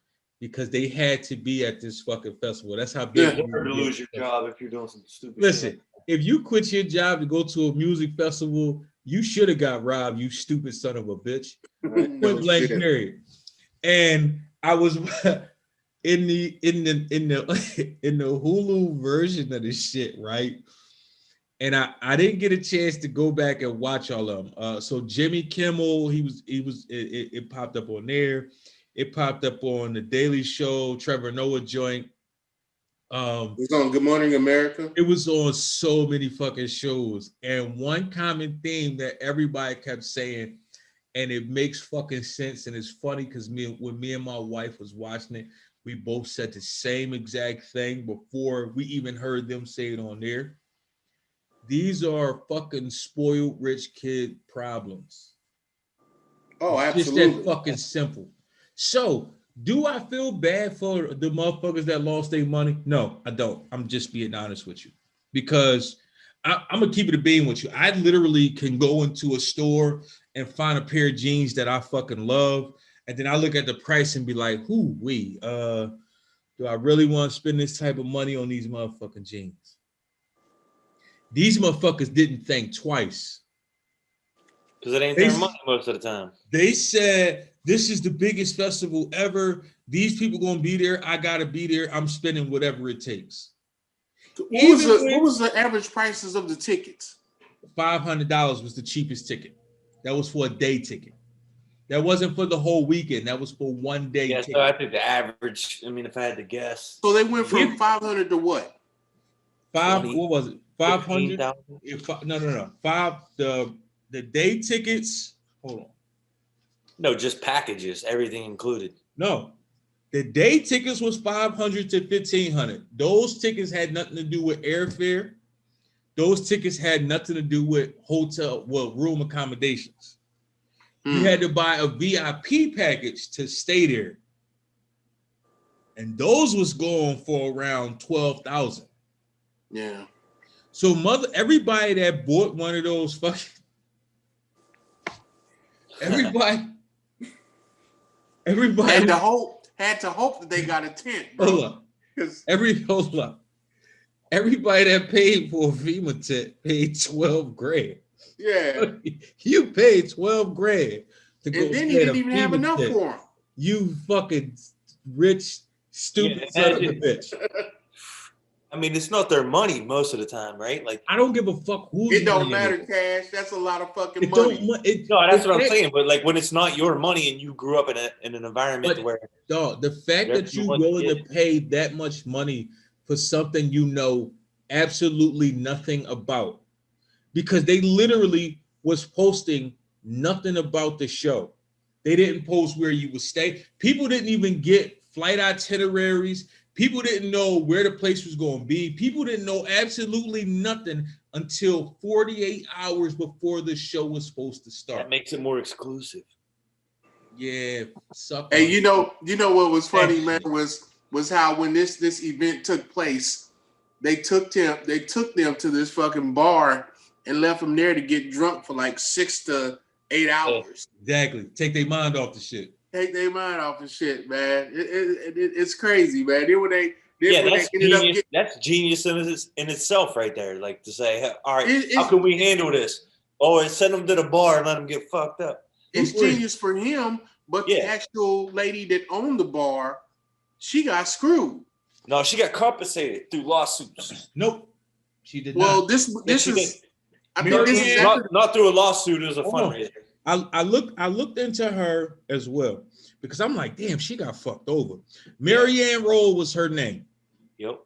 B: because they had to be at this fucking festival. That's how big
A: you lose your job if you're doing some stupid shit.
B: Listen, if you quit your job to go to a music festival, you should have got robbed, you stupid son of a bitch. Point blank period. And I was in the Hulu version of this shit, right? And I didn't get a chance to go back and watch all of them. So Jimmy Kimmel, it popped up on there. It popped up on the Daily Show, Trevor Noah joint.
C: It was on Good Morning America.
B: It was on so many fucking shows. And one common theme that everybody kept saying, and it makes fucking sense, and it's funny because when me and my wife was watching it, we both said the same exact thing before we even heard them say it on there. These are fucking spoiled rich kid problems.
C: Oh,
B: It's
C: absolutely.
B: just that fucking simple. So, do I feel bad for the motherfuckers that lost their money? No, I don't. I'm just being honest with you. Because I'm gonna keep it a bean with you. I literally can go into a store and find a pair of jeans that I fucking love. And then I look at the price and be like, do I really want to spend this type of money on these motherfucking jeans? These motherfuckers didn't think twice.
A: Because it ain't their money most of the time.
B: They said, this is the biggest festival ever. These people gonna be there. I gotta be there. I'm spending whatever it takes.
C: What was the average prices of the tickets?
B: $500 was the cheapest ticket. That was for a day ticket. That wasn't for the whole weekend. That was for one day.
A: Yeah,
B: ticket.
A: so I think the average, I mean, if I had to guess.
C: So they went from 500 to what?
B: What was it? 500?
A: No.
B: The day tickets, hold on.
A: No, just packages, everything included.
B: No. The day tickets was 500 to 1,500. Those tickets had nothing to do with airfare. Those tickets had nothing to do with room accommodations. You had to buy a VIP package to stay there. And those was going for around 12,000.
C: Yeah.
B: So everybody that bought one of those fucking everybody
C: had to hope that they got a tent, bro.
B: Hold up. Everybody that paid for a FEMA tent paid 12 grand.
C: Yeah.
B: You paid 12 grand to go.
C: And then he didn't even have enough for him.
B: You fucking rich, stupid son of a bitch.
A: I mean, it's not their money most of the time, right? Like,
B: I don't give a fuck who.
C: It don't matter, Cash. That's a lot of fucking money.
A: No, that's what I'm saying. But like, when it's not your money and you grew up in an environment where,
B: dog, the fact that you're willing to pay that much money for something you know absolutely nothing about, because they literally was posting nothing about the show. They didn't post where you would stay. People didn't even get flight itineraries. People didn't know where the place was going to be. People didn't know absolutely nothing until 48 hours before the show was supposed to start.
A: That makes it more exclusive.
B: Yeah.
C: Hey, you know what was funny, man, was how when this event took place, they took them to this fucking bar and left them there to get drunk for like 6 to 8 hours.
B: Exactly. Take their mind off the shit.
C: Take their mind off the shit, man. It's crazy, man.
A: That's genius in itself right there. Like to say, hey, all right, how can we handle this? Oh, and send them to the bar and let them get fucked up.
C: It's genius for him, but the actual lady that owned the bar, she got screwed.
A: No, she got compensated through lawsuits.
B: Nope, she did
C: not. Well, this is. I think this is
A: not through a lawsuit. It was a fundraiser.
B: I looked into her as well because I'm like, damn, she got fucked over. Marianne Roll was her name.
A: Yep.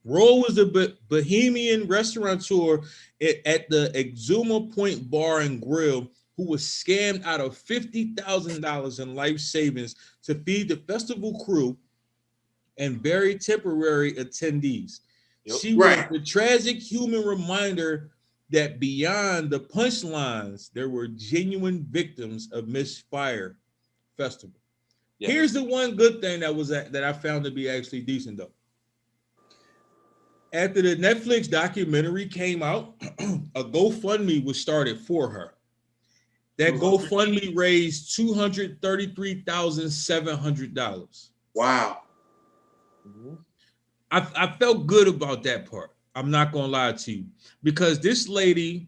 B: Roll was the Bohemian restaurateur at the Exuma Point Bar and Grill who was scammed out of $50,000 in life savings to feed the festival crew and very temporary attendees. Yep. She was the tragic human reminder that beyond the punchlines, there were genuine victims of Miss Fyre Festival. Yeah. Here's the one good thing that I found to be actually decent though. After the Netflix documentary came out, a GoFundMe was started for her. That GoFundMe raised $233,700.
C: Wow.
B: Mm-hmm. I felt good about that part. I'm not gonna lie to you, because this lady,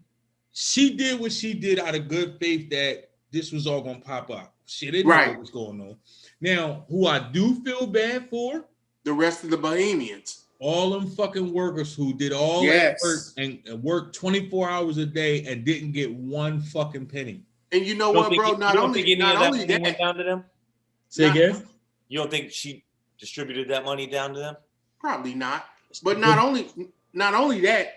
B: she did what she did out of good faith that this was all gonna pop up. She didn't know what was going on. Now, who I do feel bad for,
C: the rest of the Bohemians,
B: all them fucking workers who did all that work and worked 24 hours a day and didn't get one fucking penny.
C: And you know what, bro? Not only that
A: went down to them.
B: Say again?
A: You don't think she distributed that money down to them?
C: Probably not. But not only that,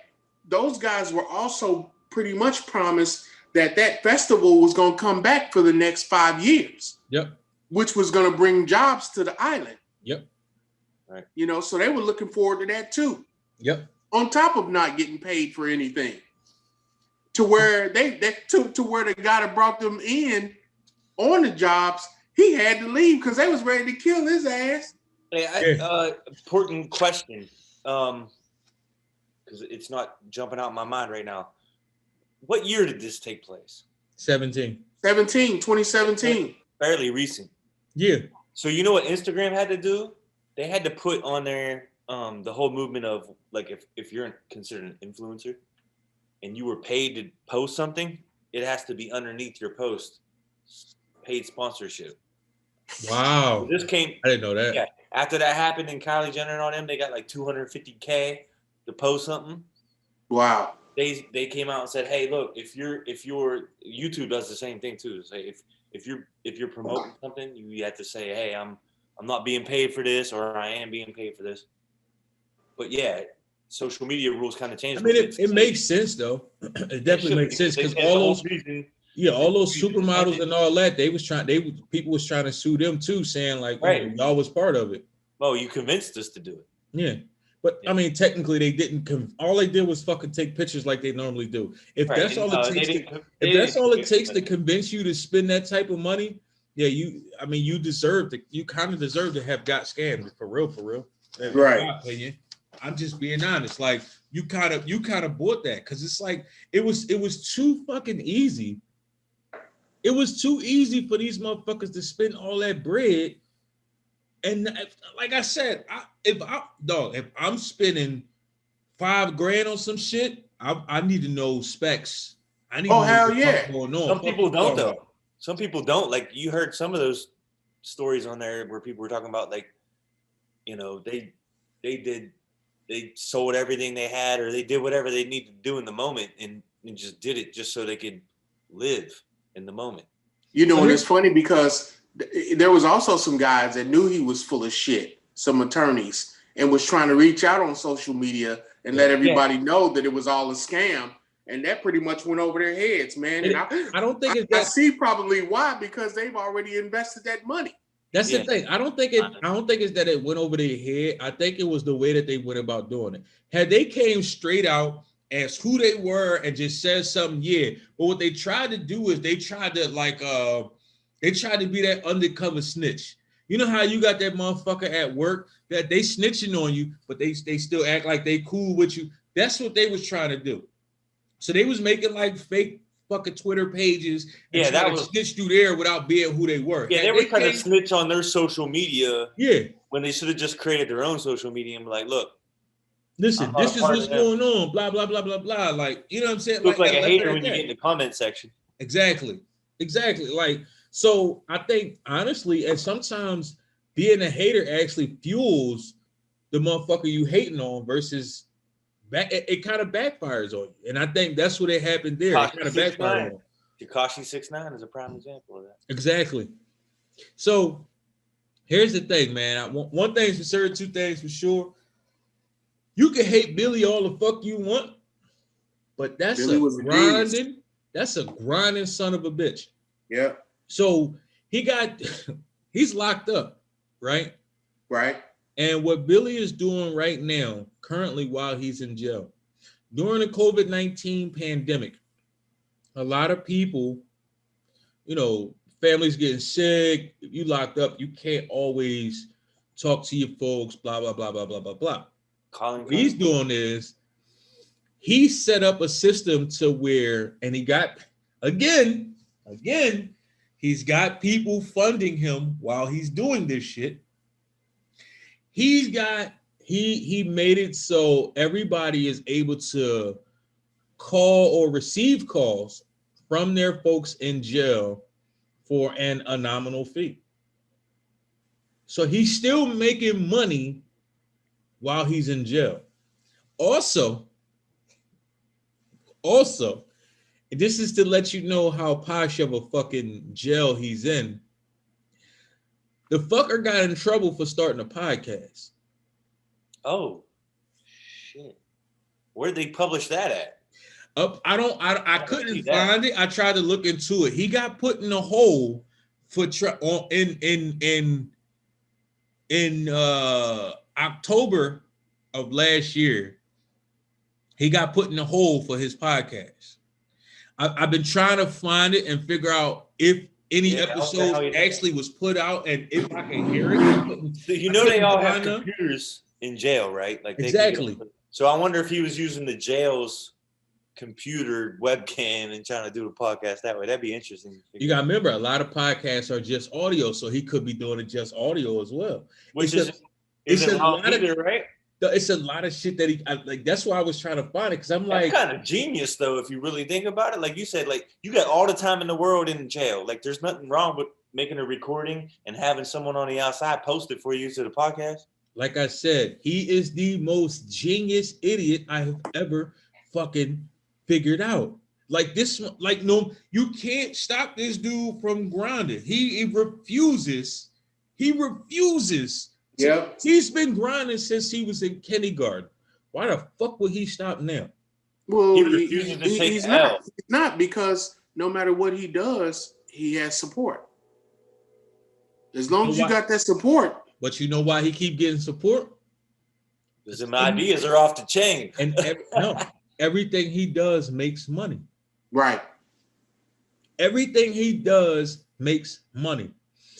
C: those guys were also pretty much promised that festival was going to come back for the next 5 years.
B: Yep.
C: Which was going to bring jobs to the island.
B: Yep.
C: Right. You know, so they were looking forward to that too.
B: Yep.
C: On top of not getting paid for anything, to where to where the guy that brought them in on the jobs, he had to leave because they was ready to kill his ass.
A: Hey, important question, because it's not jumping out in my mind right now. What year did this take place?
C: 2017.
A: Fairly recent.
B: Yeah.
A: So you know what Instagram had to do? They had to put on there the whole movement of like if you're considered an influencer and you were paid to post something, it has to be underneath your post, paid sponsorship.
B: Wow.
A: So this came.
B: I didn't know that.
A: Yeah. After that happened and Kylie Jenner and all them, they got like $250K to post something.
C: Wow.
A: They came out and said, hey, look, if your YouTube does the same thing too. Say if you're promoting something, you have to say, hey, I'm not being paid for this, or I am being paid for this. But yeah, social media rules kind of changed.
B: I mean, it makes sense though. It definitely makes sense because all those supermodels and all that, people was trying to sue them too, saying like, right, y'all was part of it.
A: Well, you convinced us to do it.
B: Yeah. But I mean, technically, they didn't. All they did was fucking take pictures like they normally do. If that's all it takes to convince you to spend that type of money, yeah, you deserve to. You kind of deserve to have got scammed for real.
C: Right.
B: In my opinion, I'm just being honest. Like you kind of bought that because it's like it was too fucking easy. It was too easy for these motherfuckers to spend all that bread. And like I said, if I'm spending $5,000 on some shit, I need to know specs. I need to know
C: hell yeah.
B: Going on.
A: Some people don't though. Some people don't. Like you heard some of those stories on there where people were talking about like, you know, they sold everything they had or they did whatever they needed to do in the moment and just did it just so they could live in the moment.
C: You know, and it's funny because there was also some guys that knew he was full of shit, some attorneys, and was trying to reach out on social media and let everybody know that it was all a scam. And that pretty much went over their heads, man. And
B: I don't think it's that.
C: I see probably why, because they've already invested that money.
B: That's the thing. I don't think it's that it went over their head. I think it was the way that they went about doing it. Had they came straight out as who they were and just said something, yeah. But what they tried to do is they tried to be that undercover snitch. You know how you got that motherfucker at work that they snitching on you, but they still act like they cool with you. That's what they was trying to do. So they was making like fake fucking Twitter pages and that was snitch through there without being who they were.
A: Yeah, they were trying to snitch on their social media.
B: Yeah.
A: When they should have just created their own social media and be like, look,
B: listen, this is what's going on, blah, blah, blah, blah, blah. Like, you know what I'm saying?
A: Look like a hater when you get in the comment section.
B: Exactly. Like, so I think honestly, and sometimes being a hater actually fuels the motherfucker you hating on versus it kind of backfires on you. And I think that's what happened there. It kind of backfired on
A: Tekashi 6ix9ine is a prime example of that.
B: Exactly. So here's the thing, man. One thing's for certain, two things for sure. You can hate Billy all the fuck you want, but that's a grinding son of a bitch.
C: Yeah.
B: So he's locked up, right?
C: Right.
B: And what Billy is doing right now, currently while he's in jail, during the COVID-19 pandemic, a lot of people, you know, families getting sick, if you locked up, you can't always talk to your folks, blah, blah, blah, blah, blah, blah, blah. What he's doing is he set up a system to where, and he got, again, he's got people funding him while he's doing this shit. He made it so everybody is able to call or receive calls from their folks in jail for a nominal fee. So he's still making money while he's in jail. Also, this is to let you know how posh of a fucking jail he's in. The fucker got in trouble for starting a podcast.
A: Oh, shit. Where did they publish that at?
B: I couldn't find it. I tried to look into it. He got put in a hole for in October of last year. He got put in a hole for his podcast. I've been trying to find it and figure out if any
A: Yeah,
B: episode actually was put out, and if I can hear it,
A: you know they all have computers in jail, right? Like
B: exactly.
A: So I wonder if he was using the jail's computer webcam and trying to do the podcast that way. That'd be interesting.
B: You gotta remember, a lot of podcasts are just audio, so he could be doing it just audio as well.
A: Which isn't wrong either, right?
B: It's a lot of shit that like. That's why I was trying to find it, because I'm like,
A: kind of genius though, if you really think about it. Like you said, like you got all the time in the world in jail. Like there's nothing wrong with making a recording and having someone on the outside post it for you to the podcast.
B: Like I said, he is the most genius idiot I have ever fucking figured out. Like this, like no, you can't stop this dude from grinding. He refuses. He refuses.
C: Yeah,
B: he's been grinding since he was in kindergarten. Why the fuck would he stop now?
C: Well, he's not, because no matter what he does, he has support. As long as you got that support.
B: But you know why he keep getting support?
A: Because them ideas are off the chain.
B: And everything he does makes money.
C: Right.
B: Everything he does makes money.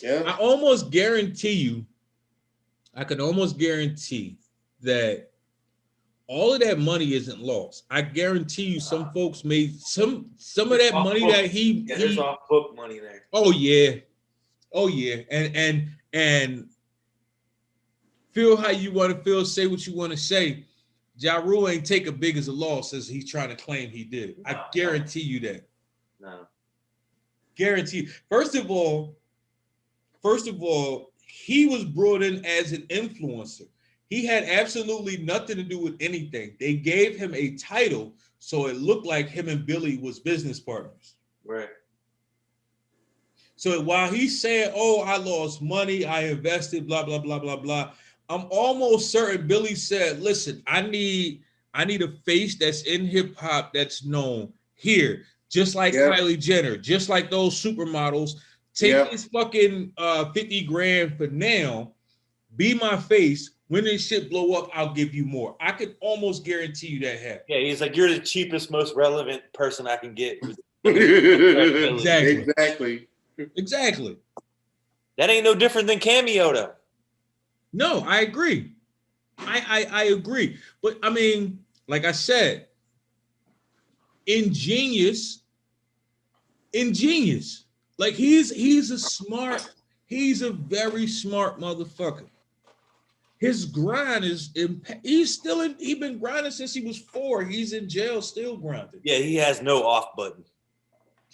C: Yeah.
B: I almost guarantee you, I can almost guarantee that all of that money isn't lost. I guarantee you some folks made some of that money that
A: there's off book money there.
B: Oh yeah. Oh yeah. And feel how you want to feel, say what you want to say. Ja Rule ain't take as big as a loss as he's trying to claim he did. No, I guarantee you that.
A: No.
B: Guarantee. First of all, he was brought in as an influencer. He had absolutely nothing to do with anything. They gave him a title so it looked like him and Billy was business partners.
A: Right.
B: So while he's saying, oh, I lost money, I invested, blah, blah, blah, blah, blah, I'm almost certain Billy said, listen, I need a face that's in hip hop that's known here, just like Kylie Jenner, just like those supermodels. Take this fucking 50 grand for now, be my face. When this shit blow up, I'll give you more. I could almost guarantee you that happened.
A: Yeah, he's like, you're the cheapest, most relevant person I can get.
B: Exactly.
A: That ain't no different than Cameo, though.
B: No, I agree. I agree. But I mean, like I said, ingenious. Like he's a very smart motherfucker. His grind is he's been grinding since he was 4. He's in jail still grinding.
A: Yeah, he has no off button.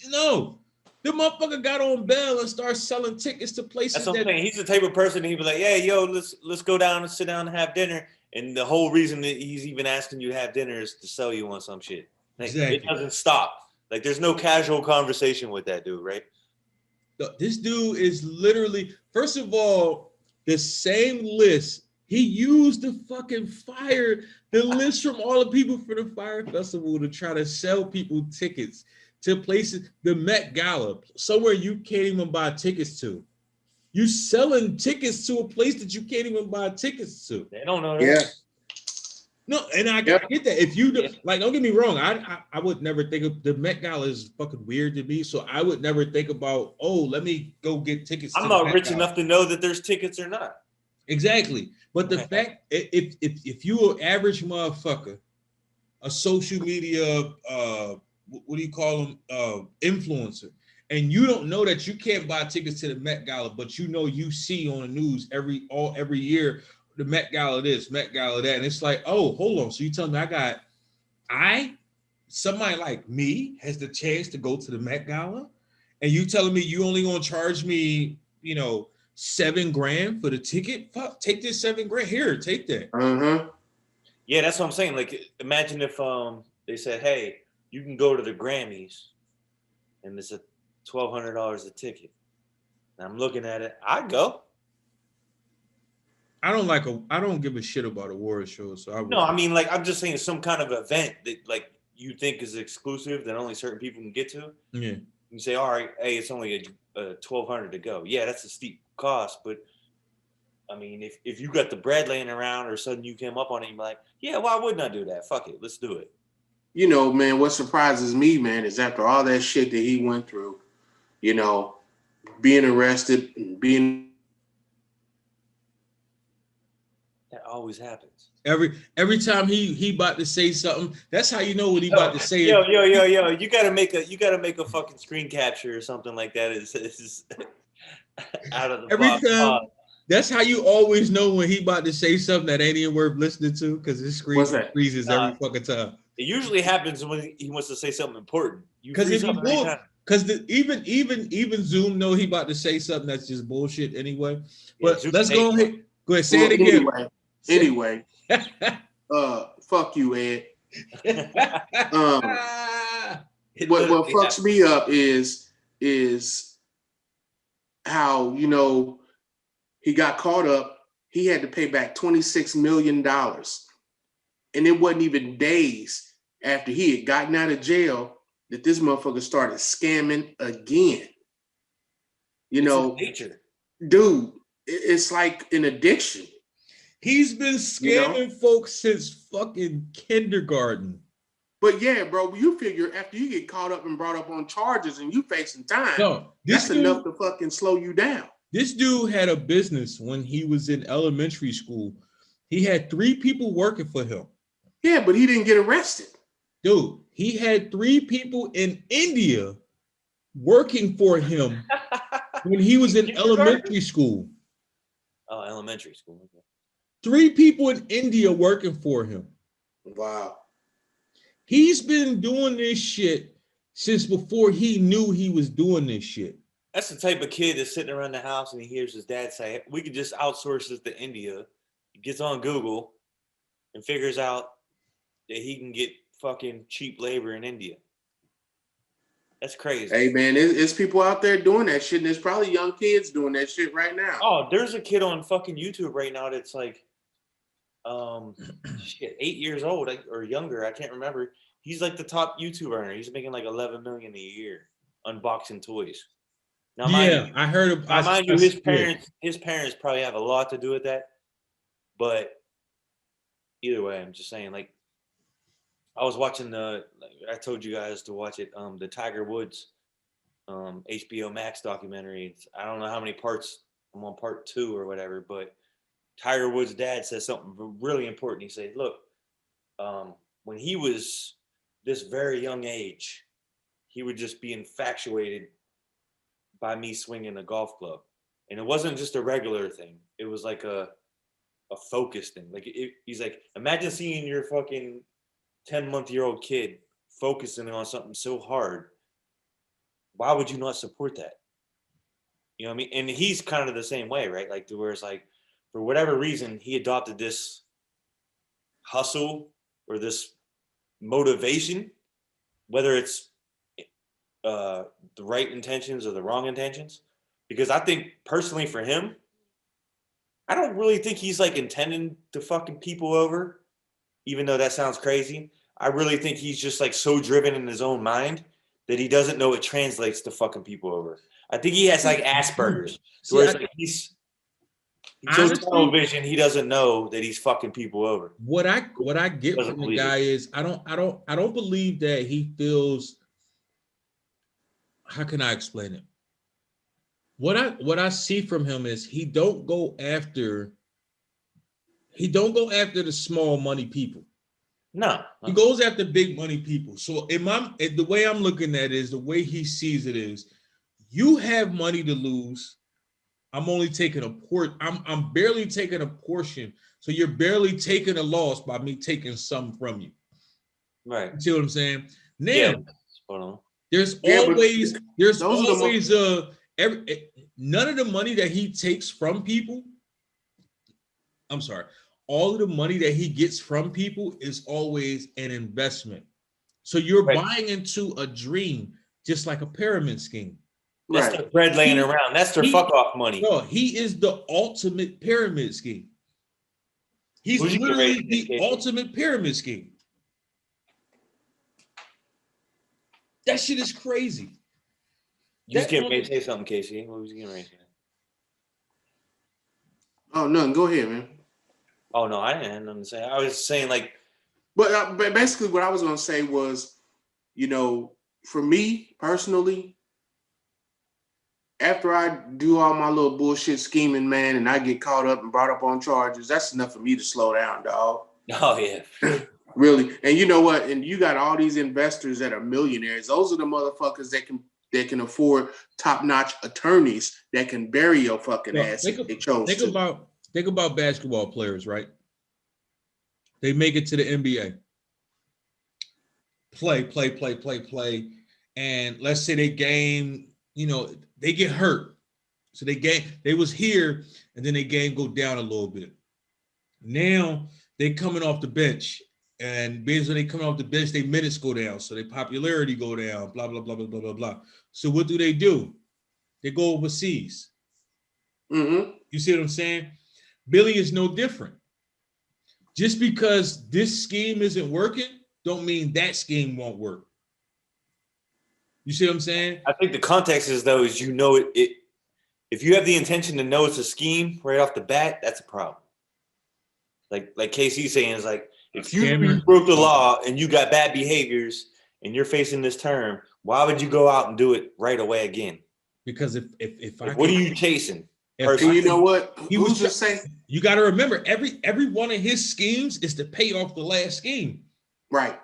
B: No. The motherfucker got on bail and started selling tickets to places.
A: That's what I'm saying. He's the type of person he'd be like, "Yeah, yo, let's go down and sit down and have dinner." And the whole reason that he's even asking you to have dinner is to sell you on some shit. Like, exactly. It doesn't stop. Like, there's no casual conversation with that dude, right?
B: This dude is literally, first of all, the same list. He used the fucking Fyre, the list from all the people for the Fyre Festival to try to sell people tickets to places, the Met Gala, somewhere you can't even buy tickets to. You selling tickets to a place that you can't even buy tickets to.
A: They don't know that.
C: Yeah.
B: No, and I get that. If you do, like, don't get me wrong, I would never think of the Met Gala is fucking weird to me. So I would never think about, oh, let me go get tickets.
A: I'm not rich enough to know that there's tickets or not.
B: Exactly. But the fact, if you're an average motherfucker, a social media, what do you call them, influencer, and you don't know that you can't buy tickets to the Met Gala, but you know you see on the news every year the Met Gala this, Met Gala that, and it's like, oh, hold on. So you tell me somebody like me has the chance to go to the Met Gala, and you telling me you only gonna charge me, $7 grand for the ticket? Fuck, take this $7 grand here, take that.
A: Yeah, that's what I'm saying. Like, imagine if they said, hey, you can go to the Grammys, and it's $1,200 a ticket. And I'm looking at it, I'd go.
B: I don't give a shit about award shows. So
A: I mean, like, I'm just saying some kind of event that, like, you think is exclusive that only certain people can get to.
B: Yeah.
A: You say, all right, hey, it's only $1,200 to go. Yeah, that's a steep cost, but I mean, if you got the bread laying around or suddenly you came up on it, you're like, yeah, why wouldn't I do that? Fuck it, let's do it.
C: Man, what surprises me, man, is after all that shit that he went through, being arrested, being.
A: That always happens.
B: Every time he about to say something, that's how you know when he about to say
A: yo,
B: it.
A: Yo, you gotta make a fucking screen capture or something like that. It's out of the
B: Every
A: box.
B: time, that's how you always know when he about to say something that ain't even worth listening to, because his screen freezes every fucking time.
A: It usually happens when he wants to say something important.
B: Because even Zoom know he about to say something that's just bullshit anyway. But
A: yeah,
B: let's go ahead. Go ahead, say it again.
C: Anyway, fuck you, Ed. What fucks me up is how, you know, he got caught up. He had to pay back $26 million. And it wasn't even days after he had gotten out of jail that this motherfucker started scamming again. You know,
A: nature.
C: Dude, it's like an addiction.
B: He's been scamming folks since fucking kindergarten.
C: But yeah, bro, you figure after you get caught up and brought up on charges and you facing time, that's enough to fucking slow you down.
B: This dude had a business when he was in elementary school. He had 3 people working for him.
C: Yeah, but he didn't get arrested.
B: Dude, he had 3 people in India working for him when he was in elementary school.
A: Oh, elementary school. Okay.
B: 3 people in India working for him.
C: Wow.
B: He's been doing this shit since before he knew he was doing this shit.
A: That's the type of kid that's sitting around the house and he hears his dad say, we could just outsource this to India. He gets on Google and figures out that he can get fucking cheap labor in India. That's crazy.
C: Hey, man, it's people out there doing that shit, and there's probably young kids doing that shit right now.
A: Oh, there's a kid on fucking YouTube right now that's like, 8 years old or younger. I can't remember. He's like the top YouTube earner. He's making like 11 million a year unboxing toys. Now,
B: I heard.
A: Mind you, his parents probably have a lot to do with that. But either way, I'm just saying, like, I was watching I told you guys to watch it, the Tiger Woods HBO Max documentary. I don't know how many parts. I'm on part 2 or whatever, but Tiger Woods' dad says something really important. He said, look, when he was this very young age, he would just be infatuated by me swinging a golf club. And it wasn't just a regular thing. It was like a focus thing. Like he's like, imagine seeing your fucking 10-month-old kid focusing on something so hard. Why would you not support that? You know what I mean? And he's kind of the same way, right? Like, to where it's like, for whatever reason, he adopted this hustle or this motivation, whether it's the right intentions or the wrong intentions. Because I think personally for him, I don't really think he's like intending to fucking people over, even though that sounds crazy. I really think he's just like so driven in his own mind that he doesn't know it translates to fucking people over. I think he has like Asperger's. So he's so tunnel vision, he doesn't know that he's fucking people over.
B: What I get from the guy is I don't believe that he feels. How can I explain it? What I see from him is he don't go after the small money people.
A: No.
B: He goes after big money people. So the way I'm looking at it is, the way he sees it is, you have money to lose. I'm only taking a I'm barely taking a portion. So you're barely taking a loss by me taking some from you.
A: Right.
B: You see what I'm saying? Now, there's always none of the money that he takes from people. I'm sorry. All of the money that he gets from people is always an investment. So you're buying into a dream, just like a pyramid scheme.
A: That's their bread laying around. That's their fuck off money.
B: No, he is the ultimate pyramid scheme. He's literally the ultimate pyramid scheme. That shit is crazy.
A: You just getting ready to say something, Casey. What was you getting ready to say?
C: Oh, no, go ahead, man.
A: Oh, no, I didn't have nothing to say. I was saying, like...
C: But basically what I was going to say was, you know, for me personally, after I do all my little bullshit scheming, man, and I get caught up and brought up on charges, that's enough for me to slow down, dog.
A: Oh yeah.
C: Really. And you know what? And you got all these investors that are millionaires. Those are the motherfuckers that can afford top-notch attorneys that can bury your fucking ass if they chose to.
B: Think about basketball players, right? They make it to the NBA. Play. And let's say they game, they get hurt. So they was here, and then their game go down a little bit. Now they coming off the bench, and based on they coming off the bench, their minutes go down, so their popularity go down. Blah blah blah blah blah blah blah. So what do? They go overseas.
C: Mm-hmm.
B: You see what I'm saying? Billy is no different. Just because this scheme isn't working, don't mean that scheme won't work. You see what I'm saying?
A: I think the context is though is it. If you have the intention to know it's a scheme right off the bat, that's a problem. Like KC's saying is like, if you broke the law and you got bad behaviors and you're facing this term, why would you go out and do it right away again?
B: Because
A: what are you chasing?
C: And you know what? Who's to say?
B: You got to remember, every one of his schemes is to pay off the last scheme.
C: Right.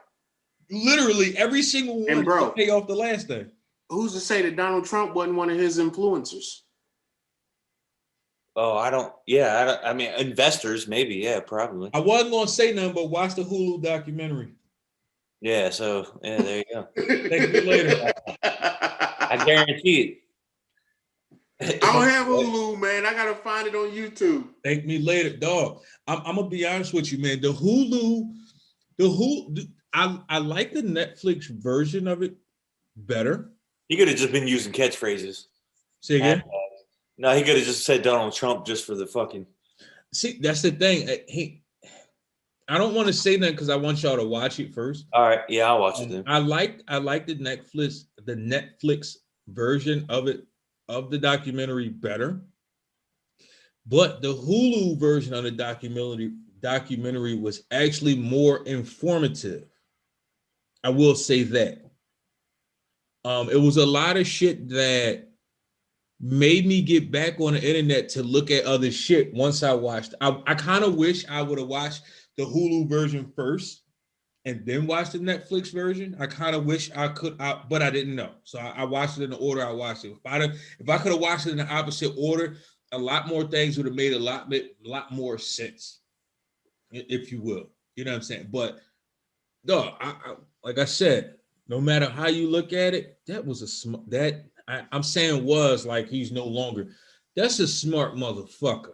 B: Literally every single one is to pay off the last thing.
C: Who's to say that Donald Trump wasn't one of his influencers?
A: Oh, I mean, investors, maybe. Yeah, probably.
B: I wasn't going to say nothing, but watch the Hulu documentary.
A: Yeah, so, yeah, there you go.
B: Thank you later.
A: I guarantee
C: it. I don't have Hulu, man. I got to find it on YouTube.
B: Thank me later, dog. I'm going to be honest with you, man. The Hulu, I like the Netflix version of it better.
A: He could have just been using catchphrases.
B: Say again?
A: No, he could have just said Donald Trump just for the fucking.
B: See, that's the thing. I don't want to say that because I want y'all to watch it first.
A: All right, yeah, I'll watch it then.
B: I like the Netflix version of it, of the documentary better. But the Hulu version of the documentary was actually more informative. I will say that. It was a lot of shit that made me get back on the internet to look at other shit once I watched. I kind of wish I would have watched the Hulu version first and then watched the Netflix version. I kind of wish I could, but I didn't know. So I watched it in the order I watched it. If I could have watched it in the opposite order, a lot more things would have made a lot more sense, if you will. You know what I'm saying? But no, like I said, no matter how you look at it, that was I'm saying was like he's no longer. That's a smart motherfucker.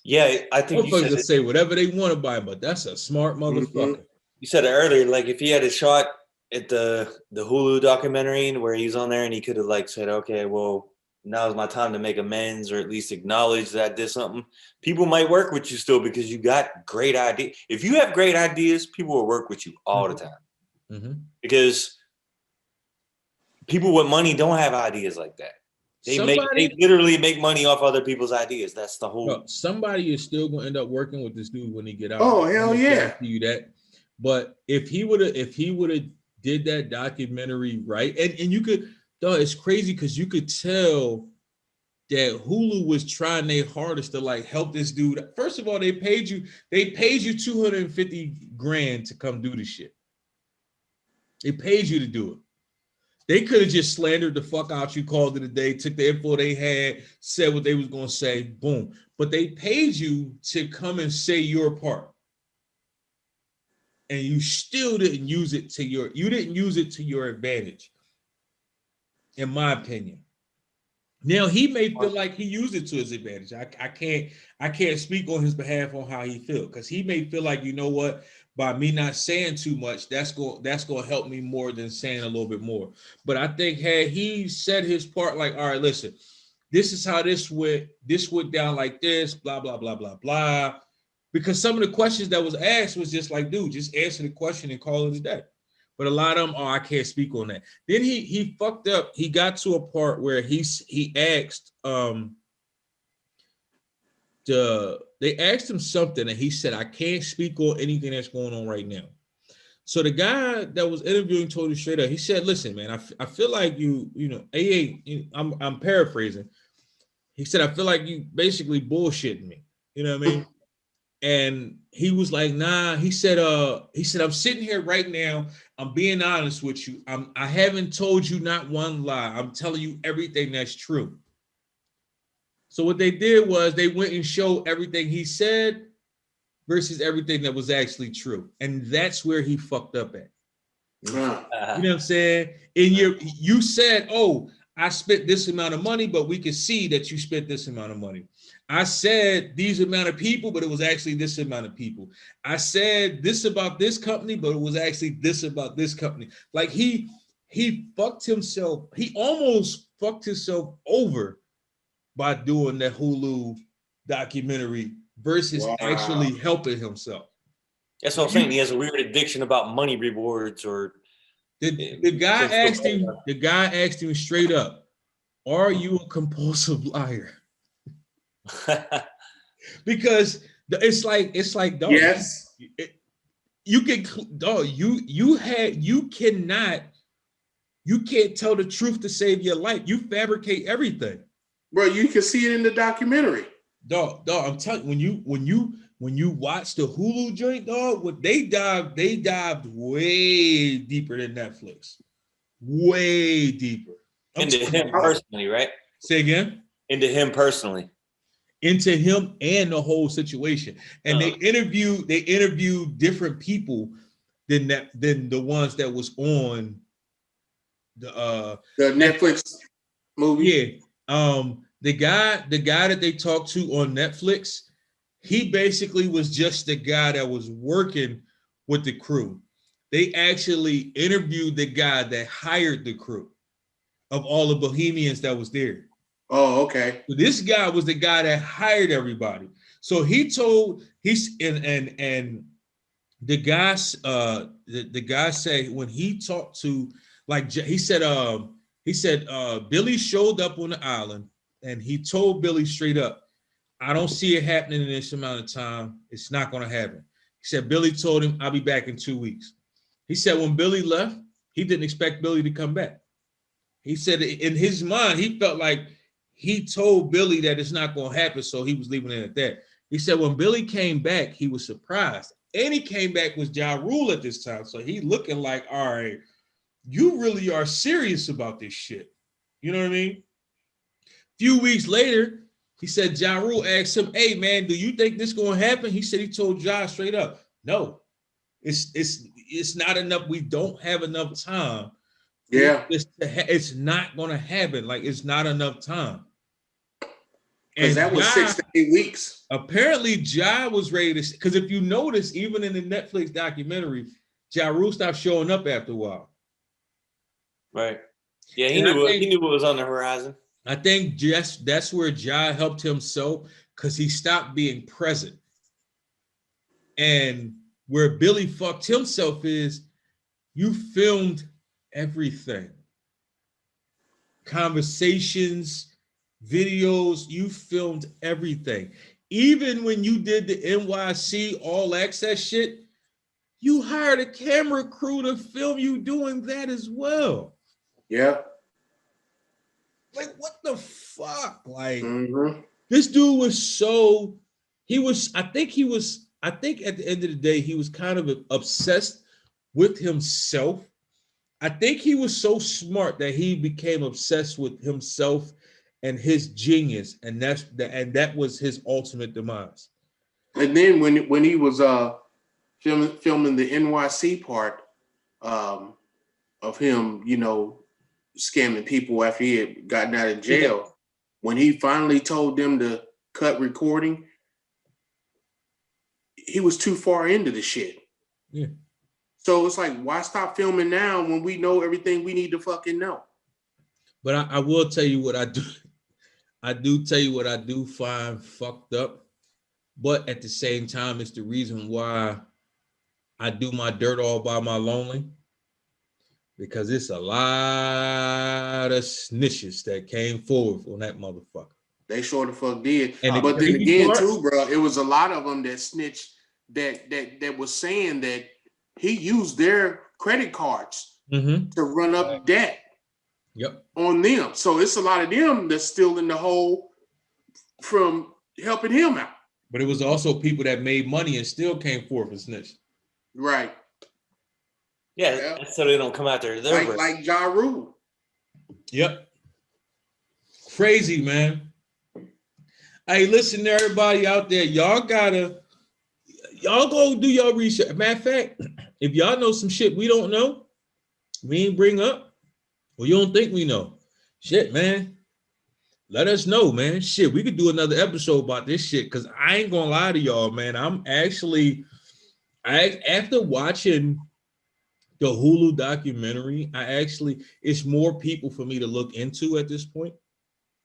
A: Yeah, I think
B: you said say whatever they want to buy, but that's a smart motherfucker. Mm-hmm.
A: You said it earlier, like if he had a shot at the Hulu documentary where he's on there and he could have like said, okay, well, now's my time to make amends or at least acknowledge that I did something. People might work with you still because you got great ideas. If you have great ideas, people will work with you all the time.
B: Mm-hmm.
A: Because people with money don't have ideas like that. They literally make money off other people's ideas. That's the whole.
B: Somebody is still going to end up working with this dude when he get out.
C: Oh hell yeah!
B: You that. But if he would have did that documentary right, and you could, it's crazy because you could tell that Hulu was trying their hardest to like help this dude. First of all, they paid you $250,000 to come do this shit. They paid you to do it. They could have just slandered the fuck out you, called it a day, took the info they had, said what they was going to say, boom. But they paid you to come and say your part. And you still didn't use it to your advantage, in my opinion. Now he may feel like he used it to his advantage. I can't speak on his behalf on how he feels, because he may feel like, you know what, by me not saying too much, that's going to help me more than saying a little bit more. But I think had he said his part, like, all right, listen, this is how this went down like this, blah, blah, blah, blah, blah. Because some of the questions that was asked was just like, dude, just answer the question and call it a day. But a lot of them, I can't speak on that. Then he fucked up. He got to a part where he asked, they asked him something and he said, I can't speak on anything that's going on right now. So the guy that was interviewing told him straight up. He said, "Listen, man, I feel like you know, I'm paraphrasing. He said, I feel like you basically bullshitting me. You know what I mean?" And he was like, "Nah." He said, I'm sitting here right now. I'm being honest with you. I haven't told you not one lie. I'm telling you everything that's true." So what they did was they went and showed everything he said versus everything that was actually true. And that's where he fucked up at. You know what I'm saying? You said, "Oh, I spent this amount of money, but we could see that you spent this amount of money. I said these amount of people, but it was actually this amount of people. I said this about this company, but it was actually this about this company." Like he fucked himself. He almost fucked himself over by doing that Hulu documentary versus actually helping himself.
A: That's what I'm saying. He has a weird addiction about money rewards, or
B: the guy asked him. The guy asked him straight up, "Are you a compulsive liar?" Because it's like dog.
C: Yes.
B: You can dog. You can't tell the truth to save your life. You fabricate everything.
C: Bro, you can see it in the documentary.
B: Dog, I'm telling you, when you watch the Hulu joint, dog, what they dived way deeper than Netflix. Way deeper.
A: Into him personally, right?
B: Say again?
A: Into him personally.
B: Into him and the whole situation. And they interviewed different people than the ones that was on the
C: Netflix movie.
B: Yeah. The guy that they talked to on Netflix, he basically was just the guy that was working with the crew. They actually interviewed the guy that hired the crew of all the Bohemians that was there.
C: Oh, okay.
B: So this guy was the guy that hired everybody. So he told and the guy the guy said when he talked to, like, he said Billy showed up on the island and he told Billy straight up, "I don't see it happening in this amount of time. It's not going to happen." He said Billy told him, "I'll be back in 2 weeks." He said when Billy left, he didn't expect Billy to come back. He said in his mind, he felt like he told Billy that it's not going to happen, so he was leaving it at that. He said when Billy came back, he was surprised. And he came back with Ja Rule at this time. So he looking like, all right, you really are serious about this shit. You know what I mean? A few weeks later, he said Ja Rule asked him, "Hey, man, do you think this going to happen?" He said he told Ja straight up, "No, it's not enough. We don't have enough time.
C: Yeah.
B: It's not going to happen. Like, it's not enough time."
C: Because that was 6 to 8 weeks.
B: Apparently, Ja was ready to, because if you notice, even in the Netflix documentary, Ja Rule stopped showing up after a while.
A: Right. Yeah, he knew what was on the horizon.
B: I think that's where Ja helped himself, because he stopped being present. And where Billy fucked himself is, you filmed everything. Conversations, videos, you filmed everything. Even when you did the NYC all access shit, you hired a camera crew to film you doing that as well.
C: Yeah.
B: Like, what the fuck? Like, this dude was I think at the end of the day, he was kind of obsessed with himself. I think he was so smart that he became obsessed with himself and his genius, and that was his ultimate demise.
C: And then when he was filming the NYC part of him, scamming people after he had gotten out of jail, when he finally told them to cut recording, he was too far into the shit.
B: Yeah.
C: So it's like, why stop filming now when we know everything we need to fucking know?
B: But I will tell you what I do. I do tell you what I do find fucked up. But at the same time, it's the reason why I do my dirt all by my lonely. Because it's a lot of snitches that came forward on that motherfucker.
C: They sure the fuck did.
B: And
C: but then again, too, bro, it was a lot of them that snitched that was saying that he used their credit cards to run up debt on them. So it's a lot of them that's still in the hole from helping him out.
B: But it was also people that made money and still came forth and snitched.
C: Right.
A: Yeah, so they don't come out there.
C: Like Ja Rule.
B: Yep. Crazy, man. Hey, listen to everybody out there. Y'all go do your research. Matter of fact, if y'all know some shit we don't know, we ain't bring up, or you don't think we know, shit, man, let us know, man. Shit, we could do another episode about this shit, because I ain't gonna lie to y'all, man. After watching the Hulu documentary, it's more people for me to look into at this point.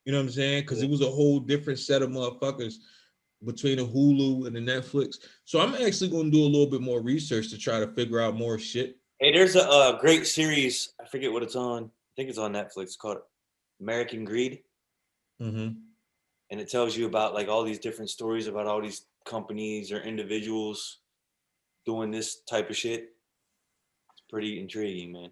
B: You know what I'm saying? Because it was a whole different set of motherfuckers between the Hulu and the Netflix. So I'm actually going to do a little bit more research to try to figure out more shit.
A: Hey, there's a great series. I forget what it's on. I think it's on Netflix, called American Greed. And it tells you about like all these different stories about all these companies or individuals doing this type of shit. It's pretty intriguing, man.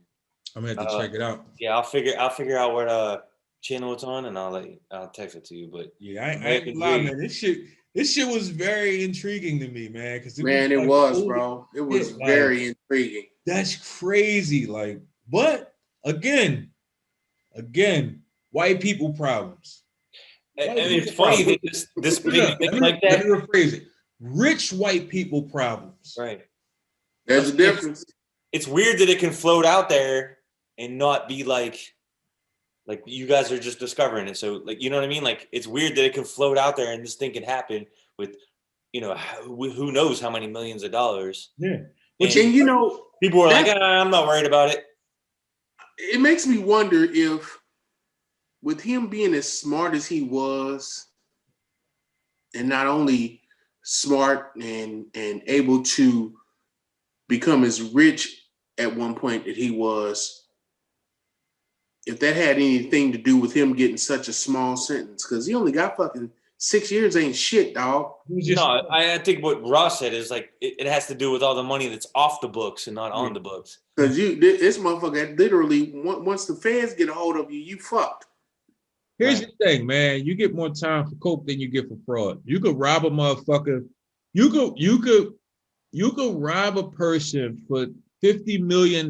A: I'm gonna have to check it out. Yeah, I'll figure out what channel it's on, and I'll text it to you. But
B: yeah, I ain't lying, man. This shit was very intriguing to me, man. Because
C: it was, bro. It was very intriguing.
B: That's crazy. Like, but again, white people problems.
A: And it's funny that this big thing like that.
B: Let me rephrase it. Rich white people problems.
A: Right.
C: There's a difference.
A: It's weird that it can float out there and not be like you guys are just discovering it. So like, you know what I mean? Like, it's weird that it can float out there and this thing can happen with, you know, who knows how many millions of dollars.
B: Yeah.
C: But you know,
A: people are like, I'm not worried about it.
C: It makes me wonder if, with him being as smart as he was, and not only smart and able to become as rich at one point that he was, if that had anything to do with him getting such a small sentence, because he only got fucking 6 years, ain't shit, dog.
A: No, I think what Ross said is like it has to do with all the money that's off the books and not on the books.
C: Because this motherfucker literally, once the feds get a hold of you, you fucked.
B: Here's the thing, man. You get more time for coke than you get for fraud. You could rob a motherfucker. You could rob a person for $50 million,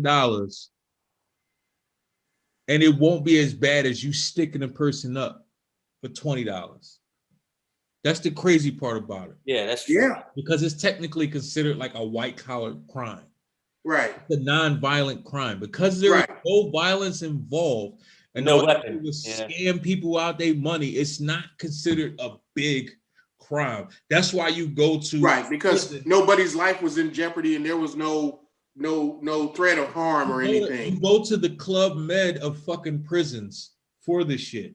B: and it won't be as bad as you sticking a person up for $20. That's the crazy part about it.
A: Yeah, that's true.
C: Yeah.
B: Because it's technically considered like a white-collar crime.
C: Right.
B: The non-violent crime. Because there is no violence involved and
A: no weapon.
B: Scam people out their money, it's not considered a big crime. That's why you go to
C: because nobody's life was in jeopardy and there was no threat of harm or anything.
B: You go to the Club Med of fucking prisons for this shit.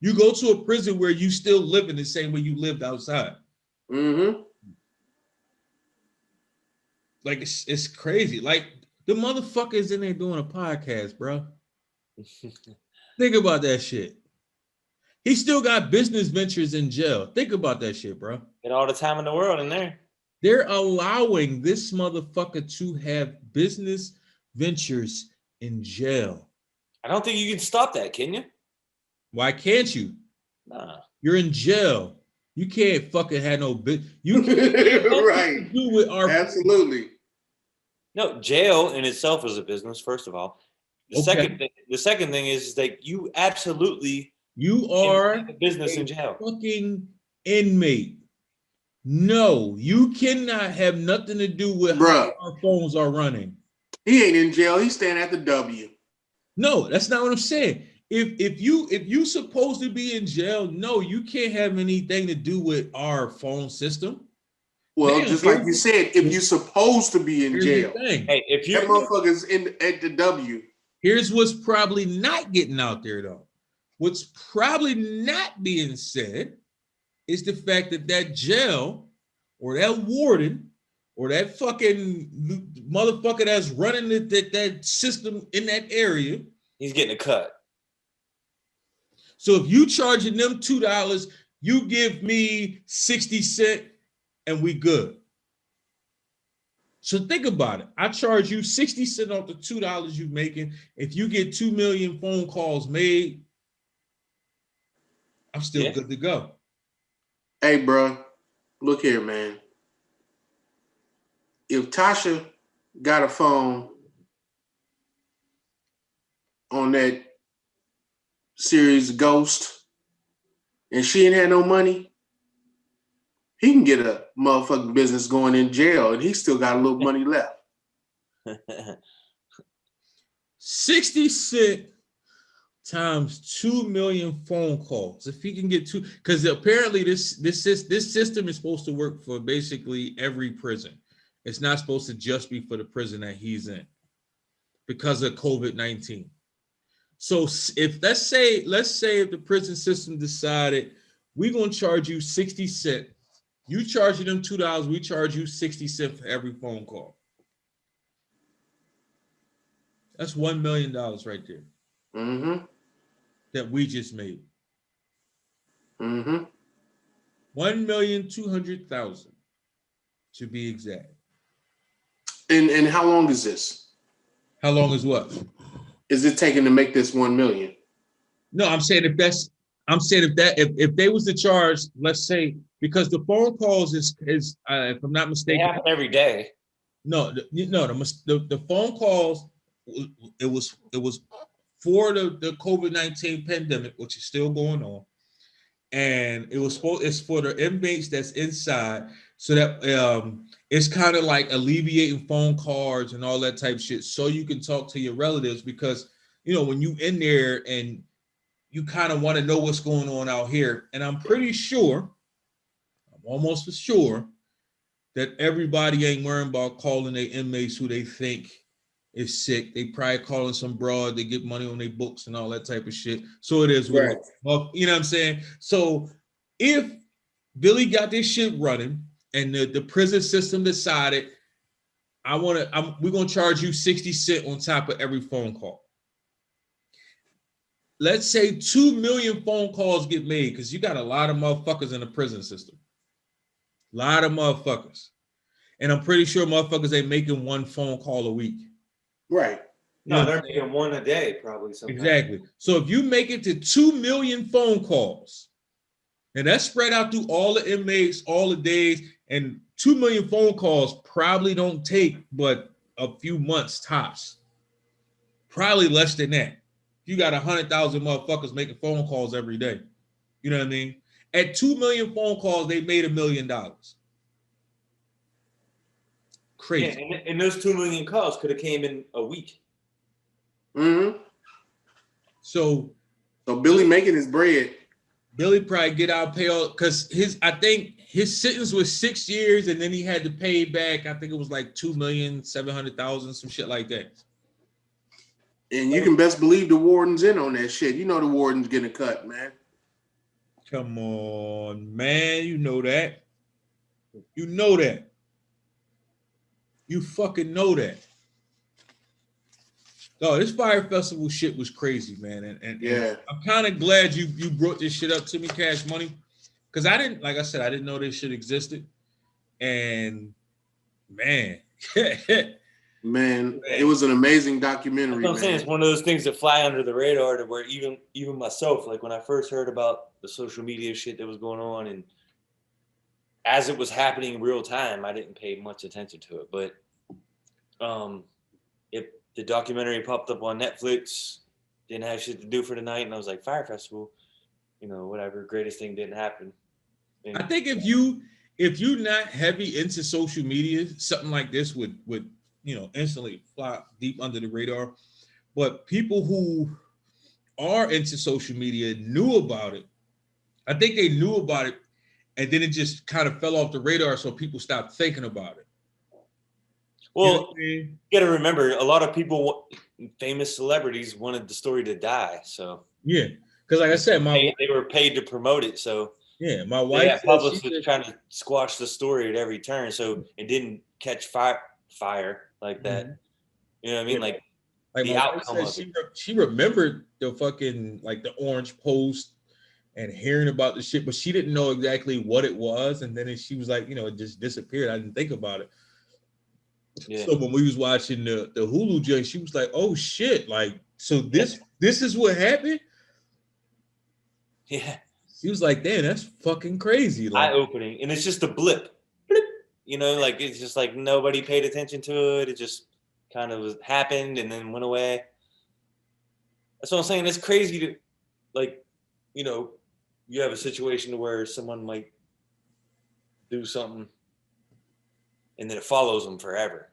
B: You go to a prison where you still live in the same way you lived outside. Like, it's crazy. Like, the motherfuckers in there doing a podcast, bro. Think about that shit. He still got business ventures in jail. Think about that shit, bro.
A: Get all the time in the world in there.
B: They're allowing this motherfucker to have business ventures in jail.
A: I don't think you can stop that, can you?
B: Why can't you?
A: Nah.
B: You're in jail. You can't fucking have no business. You can't
C: do with our absolutely.
A: No, jail in itself is a business, first of all. The second thing is that you absolutely
B: are
A: a business in jail.
B: Fucking inmate. No, you cannot have nothing to do with how our phones are running.
C: He ain't in jail. He's staying at the W.
B: No, that's not what I'm saying. If you supposed to be in jail, no, you can't have anything to do with our phone system.
C: Well, just like you said, if you're supposed to be in jail,
A: hey, if you
C: that motherfucker's at the W.
B: Here's what's probably not getting out there though. What's probably not being said is the fact that jail or that warden or that fucking motherfucker that's running that system in that area,
A: he's getting a cut.
B: So if you charging them $2, you give me 60 cents and we good. So think about it. I charge you 60 cents off the $2 you're making. If you get 2 million phone calls made, I'm still good to go.
C: Hey, bro, look here, man. If Tasha got a phone on that series Ghost and she ain't had no money, he can get a motherfucking business going in jail and he still got a little money left.
B: 60 cents times 2 million phone calls. If he can get two, because apparently this system is supposed to work for basically every prison. It's not supposed to just be for the prison that he's in because of COVID-19. So if let's say if the prison system decided we're gonna charge you 60 cents, you charging them $2, we charge you 60 cents for every phone call. That's $1 million right there.
C: Mm-hmm.
B: That we just made.
C: Mm-hmm.
B: 1,200,000 to be exact.
C: And how long is this?
B: How long is what?
C: Is it taking to make this 1 million?
B: No, I'm saying if they was to charge, let's say, because the phone calls is if I'm not mistaken,
A: they happen every day.
B: No, the phone calls, it was for the COVID-19 pandemic, which is still going on, and it's for the inmates that's inside, so that it's kind of like alleviating phone calls and all that type of shit, so you can talk to your relatives, because when you in there and you kind of want to know what's going on out here, and I'm almost for sure that everybody ain't worrying about calling their inmates who they think is sick. They probably calling some broad, they get money on their books and all that type of shit. So it is with
C: Right.
B: well, you know what I'm saying? So if Billy got this shit running and the prison system decided, we're gonna charge you 60 cents on top of every phone call. Let's say 2 million phone calls get made, because you got a lot of motherfuckers in the prison system. A lot of motherfuckers. And I'm pretty sure motherfuckers ain't making one phone call a week.
C: Right.
A: No, they're making one a day, probably. Sometimes.
B: Exactly. So if you make it to 2 million phone calls, and that's spread out through all the inmates, all the days, and 2 million phone calls probably don't take but a few months tops. Probably less than that. You got 100,000 motherfuckers making phone calls every day. You know what I mean? At 2 million phone calls, they made $1 million. Crazy.
A: Yeah, and those 2 million calls could have came in a week.
C: Mm-hmm.
B: So
C: Billy making his bread.
B: Billy probably get out, pay all, because I think his sentence was 6 years, and then he had to pay back, I think it was like 2,700,000, some shit like that.
C: And you can best believe the warden's in on that shit. You know the warden's getting a cut, man.
B: Come on, man. You know that. You know that. You fucking know that. Oh, this Fyre Festival shit was crazy, man. And
C: yeah,
B: I'm kind of glad you brought this shit up to me, Cash Money. Because I didn't know this shit existed. And man.
C: Man, it was an amazing documentary.
A: That's what I'm saying. It's one of those things that fly under the radar, to where even myself, like when I first heard about the social media shit that was going on, and as it was happening in real time, I didn't pay much attention to it. But if the documentary popped up on Netflix, didn't have shit to do for the night, and I was like, Fyre Festival, whatever, greatest thing didn't happen. And
B: I think if you're not heavy into social media, something like this would instantly fly deep under the radar. But people who are into social media knew about it. I think they knew about it, and then it just kind of fell off the radar, so people stopped thinking about it.
A: Well, you got to remember, a lot of people, famous celebrities, wanted the story to die. So
B: yeah, because like I said,
A: they were paid to promote it. So
B: yeah, my wife
A: publicists were trying to squash the story at every turn, so it didn't catch fire like that. Mm-hmm. You know what I mean? Like the outcome of it.
B: She remembered the fucking, like, the orange post and hearing about the shit, but she didn't know exactly what it was. And then she was like, it just disappeared. I didn't think about it.
A: Yeah.
B: So when we was watching the Hulu joint, she was like, "Oh shit! Like, so this is what happened."
A: Yeah.
B: She was like, "Damn, that's fucking crazy!" Like,
A: eye-opening, and it's just a blip. Blip. You know, like it's just like nobody paid attention to it. It just kind of happened and then went away. That's what I'm saying. It's crazy to, like, you know, you have a situation where someone might do something and then it follows them forever.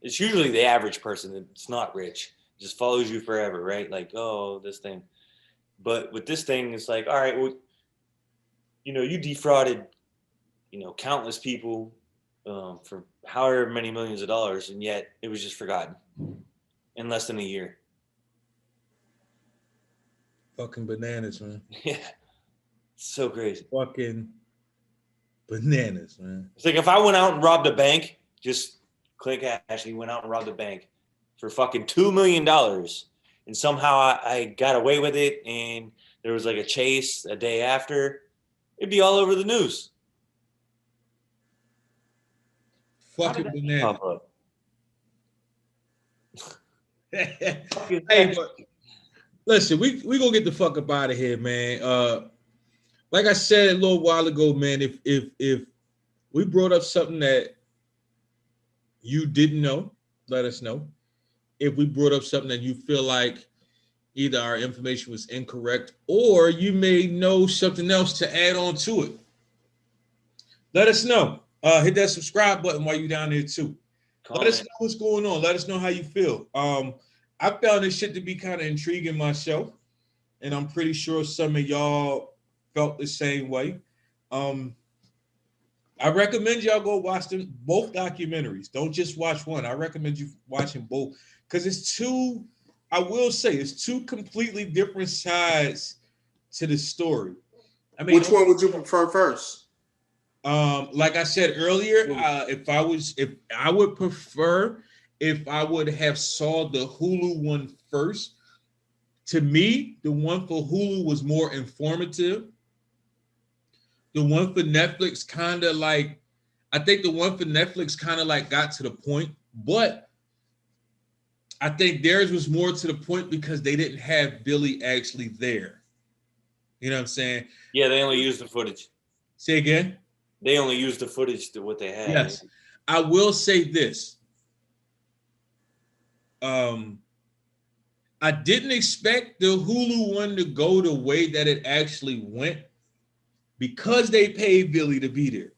A: It's usually the average person that's not rich. It just follows you forever, right? Like, oh, this thing. But with this thing, it's like, all right, well, you know, you defrauded, you know, countless people for however many millions of dollars, and yet it was just forgotten in less than a year.
B: fucking bananas, man.
A: Yeah, it's so crazy.
B: Fucking bananas, man.
A: It's like if I went out and robbed a bank, just Clint Ashley went out and robbed a bank for fucking $2 million, and somehow I got away with it, and there was like a chase a day after, it'd be all over the news.
B: Fucking bananas.
A: Hey,
B: but listen, we gonna get the fuck up out of here, man. Like I said a little while ago, man, if we brought up something that you didn't know, let us know. If we brought up something that you feel like either our information was incorrect or you may know something else to add on to it, let us know. Hit that subscribe button while you're down there too. Let us know what's going on. Let us know how you feel. I found this shit to be kind of intriguing myself, and I'm pretty sure some of y'all felt the same way. I recommend y'all go watch them both documentaries. Don't just watch one. I recommend you watching both because it's two. I will say it's two completely different sides to the story. I mean,
C: which one would you prefer first?
B: Like I said earlier, if I would prefer if I would have saw the Hulu one first. To me, the one for Hulu was more informative. The one for Netflix kind of like, I think the one for Netflix kind of like got to the point, but I think theirs was more to the point because they didn't have Billy actually there. You know what I'm saying?
A: Yeah, they only used the footage.
B: Say again?
A: They only used the footage to what they had.
B: Yes. I will say this. I didn't expect the Hulu one to go the way that it actually went because they paid Billy to be there.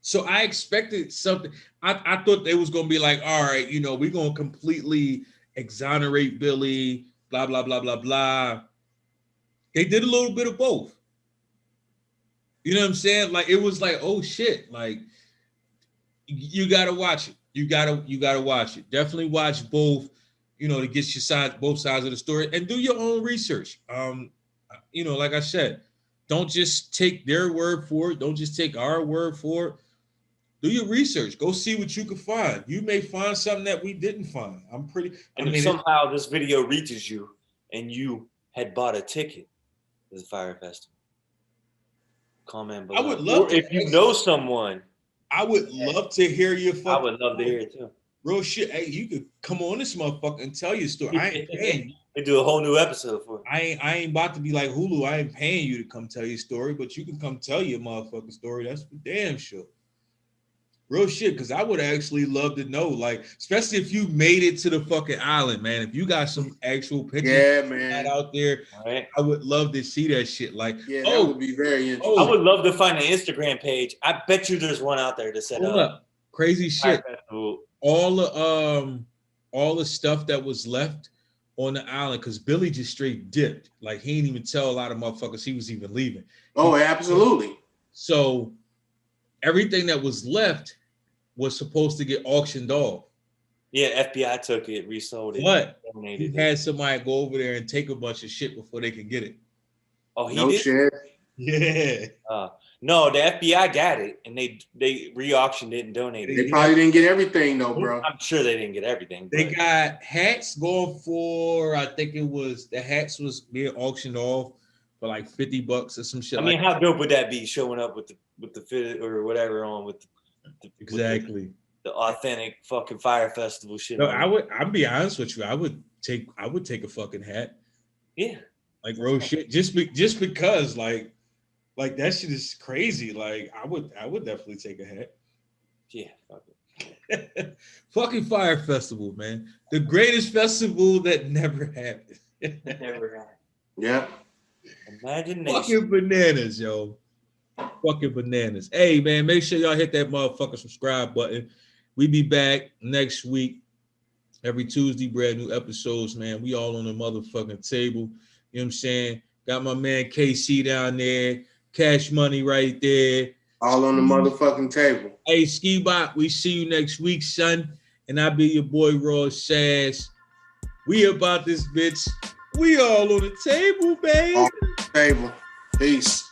B: So I expected something. I thought they was going to be like, all right, you know, we're going to completely exonerate Billy, blah, blah, blah, blah, blah. They did a little bit of both. You know what I'm saying? Like, it was like, oh shit, like, you got to watch it. You got to watch it. Definitely watch both, you know, to get your side, both sides of the story, and do your own research. You know, like I said, don't just take their word for it. Don't just take our word for it. Do your research. Go see what you can find. You may find something that we didn't find.
A: And if somehow this video reaches you and you had bought a ticket to the Fyre Festival, comment below.
B: I would love
A: to. If you know someone,
B: I would love to hear your fucking.
A: I would love to hear it too.
B: Real shit. Hey, you could come on this motherfucker and tell your story. I ain't paying you.
A: We do a whole new episode for
B: it. I ain't about to be like Hulu. I ain't paying you to come tell your story, but you can come tell your motherfucking story. That's for damn sure. Real shit, because I would actually love to know, like, especially if you made it to the fucking island, man. If you got some actual pictures out there, right. I would love to see that shit. Like,
C: that would be very interesting.
A: I would love to find an Instagram page. I bet you there's one out there that said,
B: crazy shit. All the stuff that was left on the island, because Billy just straight dipped. Like, he didn't even tell a lot of motherfuckers he was even leaving.
C: Oh, absolutely.
B: So everything that was left was supposed to get auctioned off.
A: Yeah, FBI took it, resold it.
B: But he had somebody go over there and take a bunch of shit before they can get it.
A: Oh, he did?
C: Shit.
B: Yeah.
A: No, the FBI got it, and they re-auctioned it and donated it.
C: They probably didn't get everything, though, bro.
A: I'm sure they didn't get everything.
B: They got hats going for, I think it was, the hats was being auctioned off for like $50 or some shit.
A: I mean, how dope would that be, showing up with the fit or whatever on with the
B: exactly
A: the authentic fucking Fyre Festival shit.
B: No, I'll be honest with you. I would take a fucking hat.
A: Yeah.
B: Like real shit. Just because like that shit is crazy. Like I would definitely take a hat.
A: Yeah, fuck it.
B: Fucking Fyre Festival, man. The greatest festival that never happened.
A: Never happened.
C: Yeah.
A: Imagination.
B: Fucking bananas, yo. Fucking bananas. Hey, man, make sure y'all hit that motherfucking subscribe button. We be back next week. Every Tuesday, brand new episodes, man. We all on the motherfucking table. You know what I'm saying? Got my man KC down there. Cash Money right there.
C: All on the motherfucking table.
B: Hey, Ski Bot, we see you next week, son. And I be your boy, Raw Sass. We about this bitch. We all on the table, baby.
C: All on the table. Peace.